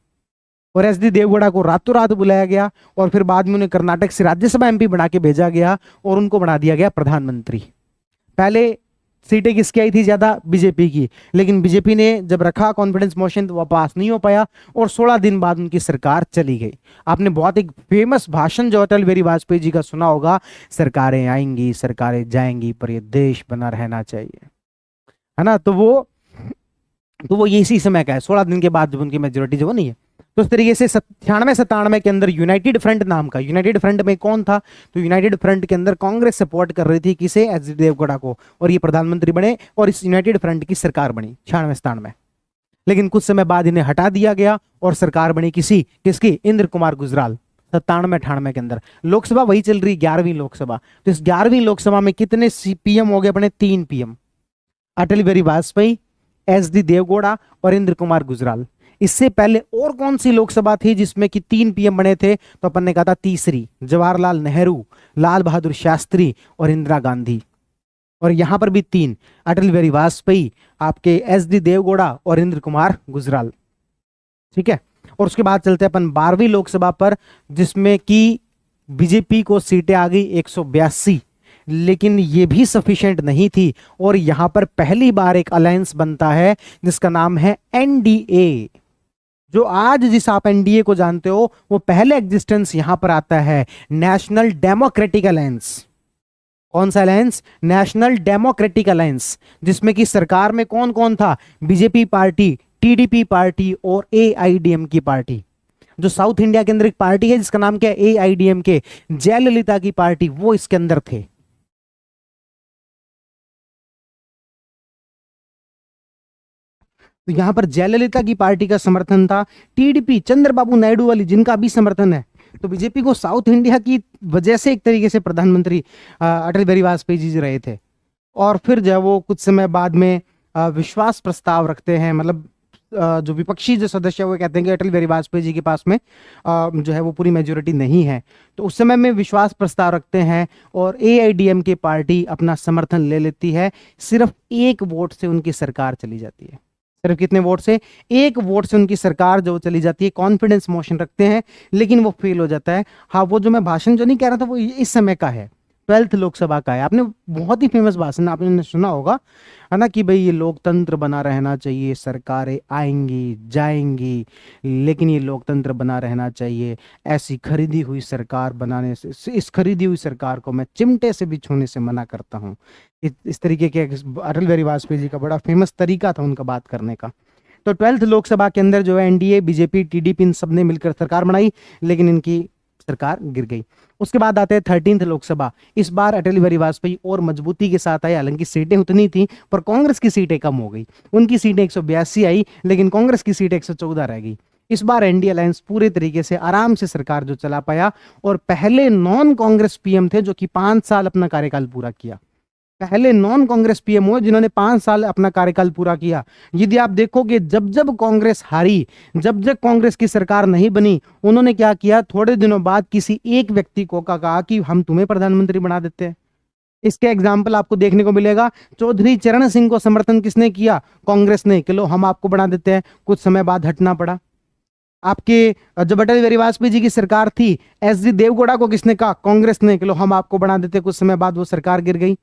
और एचडी देवगौड़ा को रातों रात बुलाया गया, और फिर बाद में उन्हें कर्नाटक से राज्यसभा एमपी बना के भेजा गया, और उनको बना दिया गया प्रधानमंत्री। पहले सीटें किसकी आई थी ज्यादा, बीजेपी की, लेकिन बीजेपी ने जब रखा कॉन्फिडेंस मोशन तो वह पास नहीं हो पाया, और 16 दिन बाद उनकी सरकार चली गई। आपने बहुत एक फेमस भाषण जो अटल बिहारी वाजपेयी जी का सुना होगा, सरकारें आएंगी सरकारें जाएंगी पर ये देश बना रहना चाहिए, है ना। तो वो ये इसी समय का है, 16 दिन के बाद जब उनकी मेजोरिटी जो नहीं है। तो इस तरीके से 96-97 के अंदर यूनाइटेड फ्रंट नाम का, यूनाइटेड फ्रंट में कौन था, तो यूनाइटेड फ्रंट के अंदर कांग्रेस सपोर्ट कर रही थी किसे, एचडी देवगौड़ा को, और ये प्रधानमंत्री बने, और इस यूनाइटेड फ्रंट की सरकार बनी 96-97। लेकिन कुछ समय बाद इन्हें हटा दिया गया, और सरकार बनी किसकी, इंद्र कुमार गुजराल, 97-98 के अंदर। लोकसभा वही चल रही, 11वीं लोकसभा। तो इस 11वीं लोकसभा में कितने पीएम हो गए अपने, 3 पीएम, अटल बिहारी वाजपेयी, एचडी देवगौड़ा और इंद्र कुमार गुजराल। इससे पहले और कौन सी लोकसभा थी जिसमें कि 3 पीएम बने थे, तो अपन ने कहा था तीसरी, जवाहरलाल नेहरू, लाल बहादुर शास्त्री और इंदिरा गांधी। और यहां पर भी 3, अटल बिहारी वाजपेयी, आपके एचडी देवगौड़ा और इंद्र कुमार गुजराल। ठीक है, और उसके बाद चलते हैं अपन 12वीं लोकसभा पर, जिसमें कि बीजेपी को सीटें आ गई 182, लेकिन ये भी सफिशिएंट नहीं थी, और यहां पर पहली बार एक अलायंस बनता है जिसका नाम है एनडीए। जो आज जिस आप एनडीए को जानते हो, वो पहले एग्जिस्टेंस यहां पर आता है, नेशनल डेमोक्रेटिक अलायंस। कौन सा अलायंस, नेशनल डेमोक्रेटिक अलायंस, जिसमें कि सरकार में कौन कौन था, बीजेपी पार्टी, टीडीपी पार्टी और एआईडीएम की पार्टी। जो साउथ इंडिया के अंदर एक पार्टी है जिसका नाम क्या है, AIDMK, जयललिता की पार्टी, वो इसके अंदर थे। तो यहां पर जयललिता की पार्टी का समर्थन था। TDP, चंद्रबाबू नायडू वाली, जिनका भी समर्थन है। तो बीजेपी को साउथ इंडिया की वजह से एक तरीके से प्रधानमंत्री अटल बिहारी वाजपेयी जी रहे थे। और फिर जो है वो कुछ समय बाद में विश्वास प्रस्ताव रखते हैं, मतलब जो विपक्षी जो सदस्य वो कहते हैं कि अटल बिहारी वाजपेयी जी के पास में जो है वो पूरी मेजोरिटी नहीं है। तो उस समय में विश्वास प्रस्ताव रखते हैं और AIDMK पार्टी अपना समर्थन ले लेती है। सिर्फ 1 वोट से उनकी सरकार चली जाती है। सिर्फ कितने वोट से? 1 वोट से उनकी सरकार जो चली जाती है। कॉन्फिडेंस मोशन रखते हैं लेकिन वो फेल हो जाता है। हाँ, वो जो मैं भाषण जो नहीं कह रहा था वो इस समय का है, 12th लोकसभा का है। आपने बहुत ही फेमस भाषण आपने सुना होगा, है ना, कि भाई ये लोकतंत्र बना रहना चाहिए, सरकारें आएंगी जाएंगी लेकिन ये लोकतंत्र बना रहना चाहिए। ऐसी खरीदी हुई सरकार बनाने से, इस खरीदी हुई सरकार को मैं चिमटे से भी छूने से मना करता हूँ। इस तरीके के अटल बिहारी वाजपेयी जी का बड़ा फेमस तरीका था उनका बात करने का। तो 12th लोकसभा के अंदर जो है NDA, BJP, TDP इन सब ने मिलकर सरकार बनाई लेकिन इनकी सरकार गिर गई। उसके बाद आते हैं 13th लोकसभा। इस बार अटल बिहारी वाजपेयी और मजबूती के साथ आए, हालांकि सीटें उतनी थी पर कांग्रेस की सीटें कम हो गई। उनकी सीटें 182 आई लेकिन कांग्रेस की सीटें 114 रह गई। इस बार NDA अलायंस पूरे तरीके से आराम से सरकार जो चला पाया और पहले नॉन कांग्रेस PM थे जो कि 5 साल अपना कार्यकाल पूरा किया। पहले नॉन कांग्रेस PM हुए जिन्होंने 5 साल अपना कार्यकाल पूरा किया। यदि आप देखोगे जब जब कांग्रेस हारी, जब जब कांग्रेस की सरकार नहीं बनी, उन्होंने क्या किया, थोड़े दिनों बाद किसी एक व्यक्ति को कहा कि हम तुम्हें प्रधानमंत्री बना देते हैं। इसके एग्जाम्पल आपको देखने को मिलेगा। चौधरी चरण सिंह को समर्थन किसने किया? कांग्रेस ने, कि लो हम आपको बना देते हैं। कुछ समय बाद हटना पड़ा। आपके जब अटल बिहारी वाजपेयी जी की सरकार थी, SD देवगौड़ा को किसने कहा? कांग्रेस ने, कि लो हम आपको बना देते। कुछ समय बाद वो सरकार गिर गई।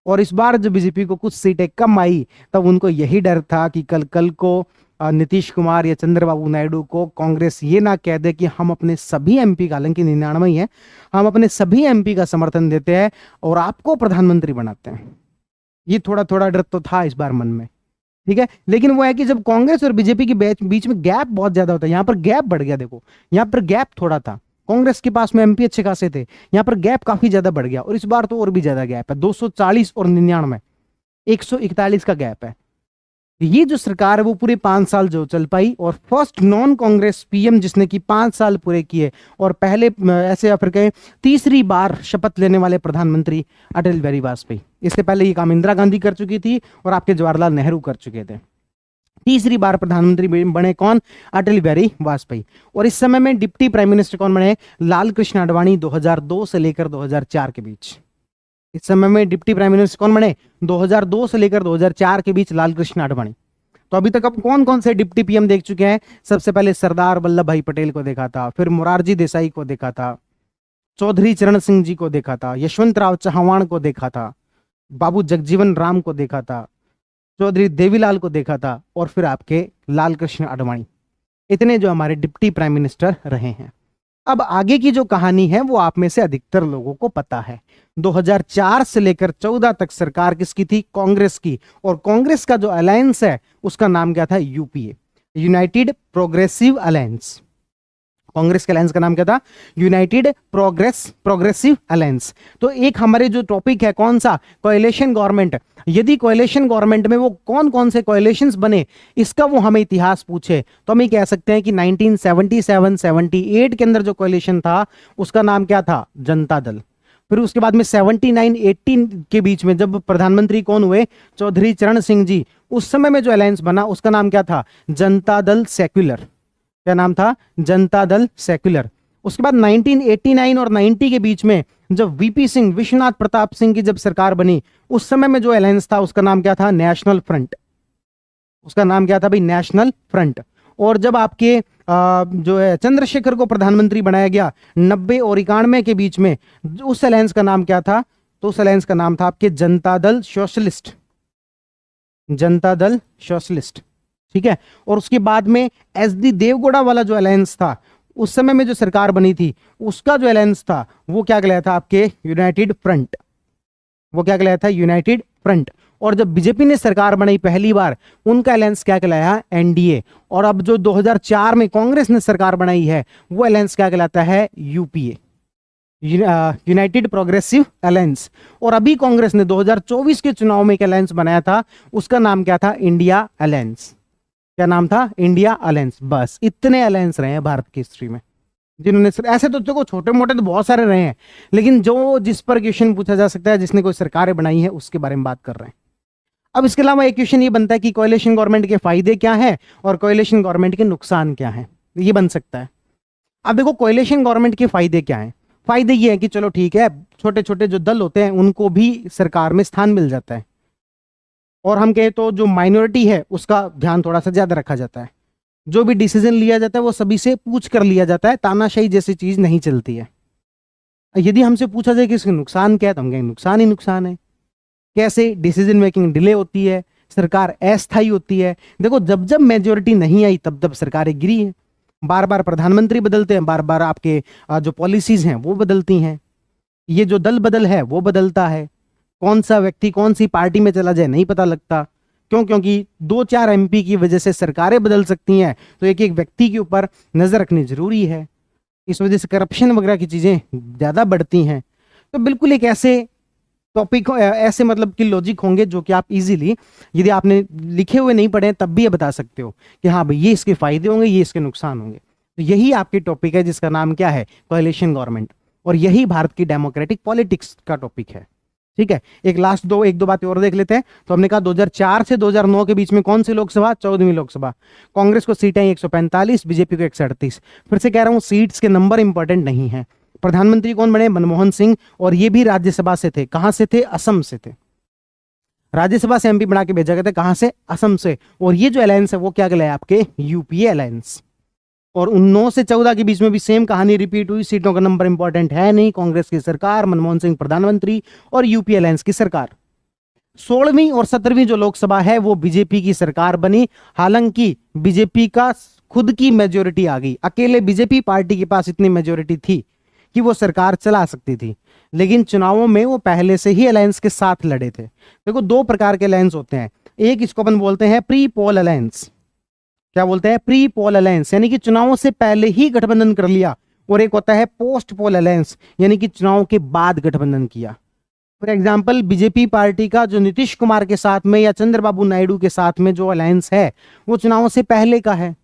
और इस बार जब बीजेपी को कुछ सीटें कम आई तब उनको यही डर था कि कल को नीतीश कुमार या चंद्रबाबू नायडू को कांग्रेस ये ना कह दे कि हम अपने सभी MP का, हालांकि 99 है, हम अपने सभी MP का समर्थन देते हैं और आपको प्रधानमंत्री बनाते हैं। ये थोड़ा थोड़ा डर तो था इस बार मन में, ठीक है। लेकिन वो है कि जब कांग्रेस और बीजेपी के बीच में गैप बहुत ज्यादा होता है, यहाँ पर गैप बढ़ गया। देखो यहाँ पर गैप थोड़ा था, कांग्रेस के पास में MP अच्छे खासे थे, यहाँ पर गैप काफी ज्यादा बढ़ गया। और इस बार तो और भी ज्यादा गैप है, 240 और 99, 141 का गैप है। ये जो सरकार है वो पूरे 5 साल जो चल पाई और फर्स्ट नॉन कांग्रेस PM जिसने कि 5 साल पूरे किए और पहले ऐसे या फिर कहें तीसरी बार शपथ लेने वाले प्रधानमंत्री अटल बिहारी वाजपेयी। इससे पहले ये काम इंदिरा गांधी कर चुकी थी और आपके जवाहरलाल नेहरू कर चुके थे। तीसरी बार प्रधानमंत्री बने कौन? अटल बिहारी वाजपेयी। और इस समय में डिप्टी प्राइम मिनिस्टर कौन बने? लाल कृष्ण आडवाणी, 2002 से लेकर 2004 के बीच। इस समय में डिप्टी प्राइम मिनिस्टर कौन बने? 2002 से लेकर 2004 के बीच लाल कृष्ण आडवाणी। तो अभी तक अब कौन कौन से डिप्टी PM देख चुके हैं? सबसे पहले सरदार वल्लभ भाई पटेल को देखा था, फिर मोरारजी देसाई को देखा था, चौधरी चरण सिंह जी को देखा था, यशवंत राव चौहान को देखा था, बाबू जगजीवन राम को देखा था, चौधरी देवीलाल को देखा था और फिर आपके लाल कृष्ण आडवाणी। इतने जो हमारे डिप्टी प्राइम मिनिस्टर रहे हैं। अब आगे की जो कहानी है वो आप में से अधिकतर लोगों को पता है। 2004 से लेकर 14 तक सरकार किसकी थी? कांग्रेस की। और कांग्रेस का जो अलायंस है उसका नाम क्या था? UPA, United progressive alliance. Congress के अलायंस का नाम क्या था? United progressive alliance. तो एक हमारे जो टॉपिक है कौन सा? Coalition government. यदि कोएलिशन गवर्नमेंट में वो कौन कौन से कोएलिशंस बने इसका वो हमें इतिहास पूछे तो हम ये कह सकते हैं कि 1977-78 के अंदर जो कोएलिशन था उसका नाम क्या था? जनता दल। फिर उसके बाद में 79-80 के बीच में जब प्रधानमंत्री कौन हुए? चौधरी चरण सिंह जी। उस समय में जो अलायंस बना उसका नाम क्या था? जनता दल सेक्युलर। क्या नाम था? जनता दल सेक्युलर। उसके बाद 1989 और 90 के बीच में जब VP सिंह, विश्वनाथ प्रताप सिंह की जब सरकार बनी उस समय में जो अलायंस था उसका नाम क्या था? National front. उसका नाम क्या था भाई? National front. और जब आपके जो है चंद्रशेखर को प्रधानमंत्री बनाया गया 90 और 91 के बीच में, उस अलायंस का नाम क्या था? तो उस अलायंस का नाम था आपके जनता दल सोशलिस्ट। जनता दल सोशलिस्ट, ठीक है। और उसके बाद में SD देवगौड़ा वाला जो अलायंस था उस समय में जो सरकार बनी थी उसका जो अलायंस था वो क्या कहलाया था? आपके यूनाइटेड फ्रंट। वो क्या कहलाया था? United front. और जब बीजेपी ने सरकार बनाई पहली बार, उनका अलायंस क्या कहलाया? एनडीए। और अब जो 2004 में कांग्रेस ने सरकार बनाई है, वो अलायंस क्या कहलाता है? UPA, United progressive alliance. और अभी कांग्रेस ने 2024 के चुनाव में एक अलायंस बनाया था, उसका नाम क्या था? India alliance. क्या नाम था? India alliance. बस इतने अलायंस रहे हैं भारत की हिस्ट्री में जिन्होंने, ऐसे तो देखो छोटे मोटे तो बहुत सारे रहे हैं, लेकिन जो जिस पर क्वेश्चन पूछा जा सकता है, जिसने कोई सरकारें बनाई है, उसके बारे में बात कर रहे हैं। अब इसके अलावा एक क्वेश्चन ये बनता है कि कोएलिशन गवर्नमेंट के फायदे क्या हैं और कोएलिशन गवर्नमेंट के नुकसान क्या हैं, ये बन सकता है। अब देखो कोएलिशन गवर्नमेंट के फायदे क्या हैं। फायदे ये है कि चलो ठीक है, छोटे छोटे जो दल होते हैं उनको भी सरकार में स्थान मिल जाता है, और हम कहें तो जो माइनॉरिटी है उसका ध्यान थोड़ा सा ज्यादा रखा जाता है। जो भी डिसीजन लिया जाता है वो सभी से पूछ कर लिया जाता है, तानाशाही जैसी चीज नहीं चलती है। यदि हमसे पूछा जाए कि इसके नुकसान क्या है, तो हम कहेंगे नुकसान ही नुकसान है। कैसे? डिसीजन मेकिंग डिले होती है, सरकार अस्थायी होती है। देखो जब जब मेजोरिटी नहीं आई तब तब सरकारें गिरी हैं, बार बार प्रधानमंत्री बदलते हैं, बार बार आपके जो पॉलिसीज हैं वो बदलती हैं, ये जो दल बदल है वो बदलता है, कौन सा व्यक्ति कौन सी पार्टी में चला जाए नहीं पता लगता। क्यों? क्योंकि 2-4 एमपी की वजह से सरकारें बदल सकती हैं, तो एक एक व्यक्ति के ऊपर नजर रखनी जरूरी है। इस वजह से करप्शन वगैरह की चीजें ज्यादा बढ़ती हैं। तो बिल्कुल एक ऐसे टॉपिक, ऐसे मतलब कि लॉजिक होंगे जो कि आप इजीली, यदि आपने लिखे हुए नहीं पढ़े तब भी ये बता सकते हो कि हाँ भाई ये इसके फायदे होंगे, ये इसके नुकसान होंगे। तो यही आपकी टॉपिक है जिसका नाम क्या है? Coalition government. और यही भारत की डेमोक्रेटिक पॉलिटिक्स का टॉपिक है। ठीक है, एक दो बातें और देख लेते हैं। तो हमने कहा 2004 से 2009 के बीच में कौन सी लोकसभा? 14वीं लोकसभा। कांग्रेस को सीटें 145, बीजेपी को 138। फिर से कह रहा हूं सीट्स के नंबर इंपॉर्टेंट नहीं है। प्रधानमंत्री कौन बने? मनमोहन सिंह। और ये भी राज्यसभा से थे। कहां से थे? असम से थे। राज्यसभा से एमपी बना के भेजा गया था। कहां से? असम से। और ये जो अलायंस है वो क्या कहलाया? आपके यूपीए अलायंस। और 9 से 14 के बीच में भी सेम कहानी रिपीट हुई। सीटों का नंबर इंपॉर्टेंट है नहीं, कांग्रेस की सरकार, मनमोहन सिंह प्रधानमंत्री और यूपीए अलायंस की सरकार। 16वीं और 17वीं जो लोकसभा है वो बीजेपी की सरकार बनी। हालांकि बीजेपी का खुद की मेजोरिटी आ गई, अकेले बीजेपी पार्टी के पास इतनी मेजोरिटी थी कि वो सरकार चला सकती थी, लेकिन चुनावों में वो पहले से ही अलायंस के साथ लड़े थे। देखो 2 प्रकार के अलायंस होते हैं। एक इसको अपन बोलते हैं प्री पोल अलायंस। क्या बोलते हैं? प्री पोल अलायंस, यानी कि चुनावों से पहले ही गठबंधन कर लिया। और एक होता है पोस्ट पोल अलायंस, यानी कि चुनाव के बाद गठबंधन किया। फॉर एग्जाम्पल बीजेपी पार्टी का जो नीतीश कुमार के साथ में या चंद्रबाबू नायडू के साथ में जो अलायंस है वो चुनावों से पहले का है।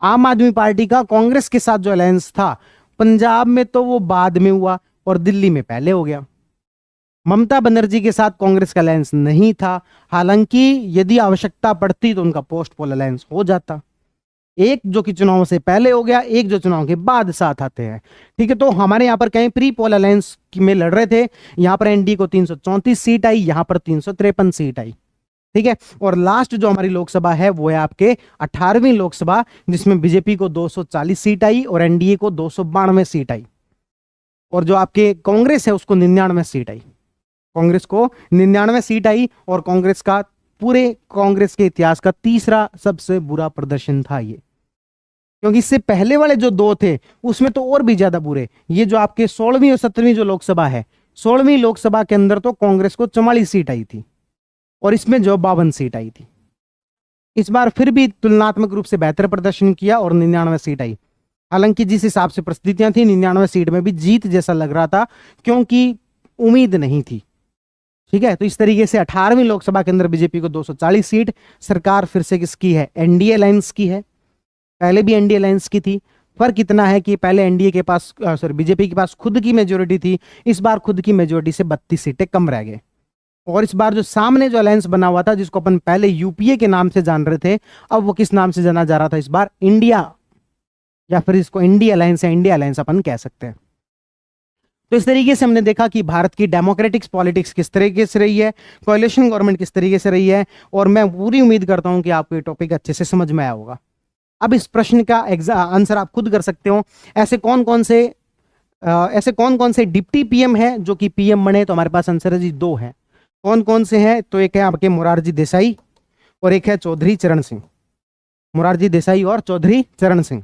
आम आदमी पार्टी का कांग्रेस के साथ जो अलायंस था पंजाब में, तो वो बाद में हुआ और दिल्ली में पहले हो गया। ममता बनर्जी के साथ कांग्रेस का अलायंस नहीं था, हालांकि यदि आवश्यकता पड़ती तो उनका पोस्ट पोल अलायंस हो जाता। एक जो कि चुनाव से पहले हो गया, एक जो चुनाव के बाद साथ आते हैं। ठीक है, तो हमारे यहाँ पर कहीं प्री पोल अलायंस में लड़ रहे थे। यहाँ पर एनडीए को 334 सीट आई, यहाँ पर 353 सीट आई। ठीक है, और लास्ट जो हमारी लोकसभा है वो है आपके 18वीं लोकसभा, जिसमें बीजेपी को 240 सीट आई और एनडीए को 292 सीट आई। और जो आपके कांग्रेस है उसको 99 सीट आई। कांग्रेस को 99 सीट आई और कांग्रेस का पूरे कांग्रेस के इतिहास का तीसरा सबसे बुरा प्रदर्शन था ये, क्योंकि इससे पहले वाले जो 2 थे उसमें तो और भी ज्यादा बुरे। ये जो आपके 16वीं और 17वीं जो लोकसभा है, 16वीं लोकसभा के अंदर तो कांग्रेस को 44 सीट आई थी और इसमें जो 52 सीट आई थी। इस बार फिर भी तुलनात्मक रूप से बेहतर प्रदर्शन किया और 99 सीट आई। हालांकि जिस हिसाब से परिस्थितियां थी 99 सीट में भी जीत जैसा लग रहा था, क्योंकि उम्मीद नहीं थी। ठीक है, तो इस तरीके से 18वीं लोकसभा के अंदर बीजेपी को 240 सीट। सरकार फिर से किसकी है? एनडीए अलायंस की है। पहले भी एनडीए अलायंस की थी। फर्क इतना है कि पहले एनडीए के पास बीजेपी के पास खुद की मेजोरिटी थी, इस बार खुद की मेजोरिटी से 32 सीटें कम रह गए। और इस बार जो सामने जो अलायंस बना हुआ था, जिसको अपन पहले यूपीए के नाम से जान रहे थे, अब वो किस नाम से जाना जा रहा था? इस बार इंडिया, या फिर इसको इंडिया अलायंस या इंडिया अलायंस अपन कह सकते हैं। तो इस तरीके से हमने देखा कि भारत की डेमोक्रेटिक्स पॉलिटिक्स किस तरीके से रही है, कोएलिशन गवर्नमेंट किस तरीके से रही है, और मैं पूरी उम्मीद करता हूं कि आपको ये टॉपिक अच्छे से समझ में आया होगा। अब इस प्रश्न का आंसर आप खुद कर सकते हो। ऐसे कौन कौन से डिप्टी पीएम है जो कि पीएम बने? तो हमारे पास आंसर है जी 2 है। कौन कौन से हैं? तो एक है आपके मोरारजी देसाई और एक है चौधरी चरण सिंह। मोरारजी देसाई और चौधरी चरण सिंह।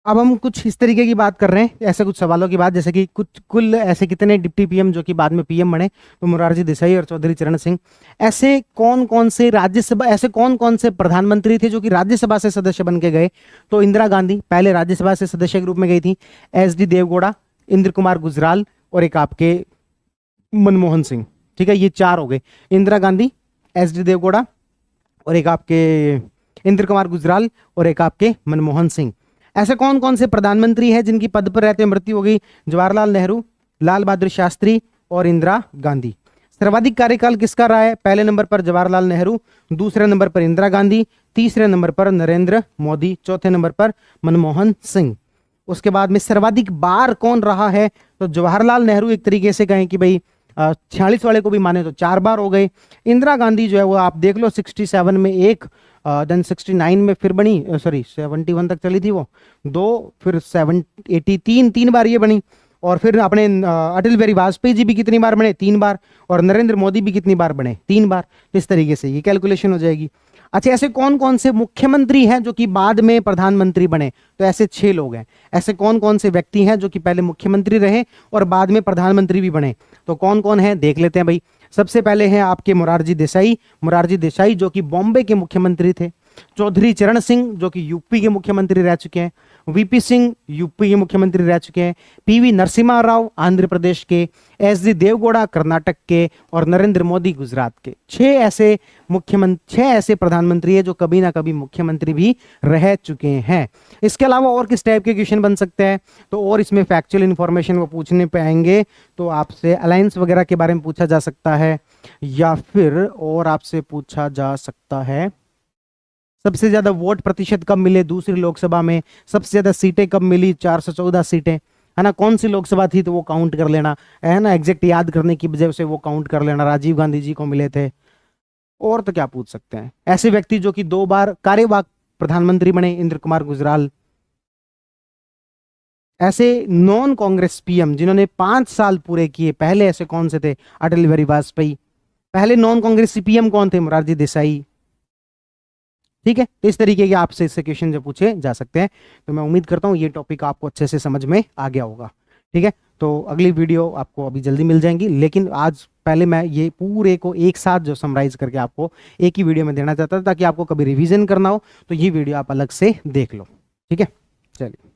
अब हम कुछ इस तरीके की बात कर रहे हैं, ऐसे कुछ सवालों की बात, जैसे कि कुछ कुल ऐसे कितने डिप्टी पीएम जो कि बाद में पीएम बने, तो मोरारजी देसाई और चौधरी चरण सिंह। ऐसे कौन कौन से राज्यसभा, ऐसे कौन कौन से प्रधानमंत्री थे जो कि राज्यसभा से सदस्य बन के गए, तो इंदिरा गांधी पहले राज्यसभा से सदस्य के रूप में गई थी, एस.डी. देवगौड़ा, इंद्र कुमार गुजराल और एक आपके मनमोहन सिंह। ठीक है, ये चार हो गए, इंदिरा गांधी, एस.डी. देवगौड़ा और एक आपके इंद्र कुमार गुजराल और एक आपके मनमोहन सिंह। ऐसे कौन कौन से प्रधानमंत्री हैं जिनकी पद पर रहते मृत्यु हो गई? जवाहरलाल नेहरू, लाल बहादुर शास्त्री और इंदिरा गांधी। सर्वाधिक कार्यकाल किसका रहा है? पहले नंबर पर जवाहरलाल नेहरू, दूसरे नंबर पर इंदिरा गांधी, तीसरे नंबर पर नरेंद्र मोदी, चौथे नंबर पर मनमोहन सिंह। उसके बाद में सर्वाधिक बार कौन रहा है? तो जवाहरलाल नेहरू एक तरीके से कहें कि भाई 46 वाले को भी माने तो 4 बार हो गए। इंदिरा गांधी जो है वो आप देख लो 67 में एक, देन 69 में फिर बनी, सॉरी 71 तक चली थी वो, 2, फिर 83, 3 बार ये बनी। और फिर अपने अटल बिहारी वाजपेयी जी भी कितनी बार बने? 3 बार। और नरेंद्र मोदी भी कितनी बार बने? 3 बार। इस तरीके से ये कैलकुलेशन हो जाएगी। अच्छा, ऐसे कौन कौन से मुख्यमंत्री हैं जो कि बाद में प्रधानमंत्री बने? तो ऐसे 6 लोग हैं। ऐसे कौन कौन से व्यक्ति हैं जो कि पहले मुख्यमंत्री रहे और बाद में प्रधानमंत्री भी बने? तो कौन कौन है देख लेते हैं भाई। सबसे पहले हैं आपके मोरारजी देसाई, मोरारजी देसाई जो कि बॉम्बे के मुख्यमंत्री थे। चौधरी चरण सिंह जो कि यूपी के मुख्यमंत्री रह चुके हैं। वीपी सिंह यूपी के मुख्यमंत्री रह चुके हैं। पीवी नरसिम्हा राव आंध्र प्रदेश के, एस.डी. देवगौड़ा कर्नाटक के और नरेंद्र मोदी गुजरात के। 6 ऐसे प्रधानमंत्री है जो कभी ना कभी मुख्यमंत्री भी रह चुके हैं। इसके अलावा और किस टाइप के क्वेश्चन बन सकते हैं? तो और इसमें फैक्चुअल इंफॉर्मेशन वो पूछने पे आएंगे, तो आपसे अलायंस वगैरह के बारे में पूछा जा सकता है, या फिर और आपसे पूछा जा सकता है सबसे ज्यादा वोट प्रतिशत कब मिले दूसरी लोकसभा में, सबसे ज्यादा सीटें कब मिली, 414 सीटें, है ना, कौन सी लोकसभा थी तो वो काउंट कर लेना, है ना, एग्जैक्ट याद करने की वजह से वो काउंट कर लेना, राजीव गांधी जी को मिले थे। और तो क्या पूछ सकते हैं? ऐसे व्यक्ति जो कि 2 बार कार्यवाहक प्रधानमंत्री बने, इंद्र कुमार गुजराल। ऐसे नॉन कांग्रेस पीएम जिन्होंने 5 साल पूरे किए, पहले ऐसे कौन से थे? अटल बिहारी वाजपेयी। पहले नॉन कांग्रेसी पीएम कौन थे? मोरारजी देसाई। ठीक है, तो इस तरीके के आपसे इससे क्वेश्चन जो पूछे जा सकते हैं। तो मैं उम्मीद करता हूँ ये टॉपिक आपको अच्छे से समझ में आ गया होगा। ठीक है, तो अगली वीडियो आपको अभी जल्दी मिल जाएंगी, लेकिन आज पहले मैं ये पूरे को एक साथ जो समराइज करके आपको एक ही वीडियो में देना चाहता था, ताकि आपको कभी रिवीजन करना हो तो ये वीडियो आप अलग से देख लो। ठीक है, चलिए।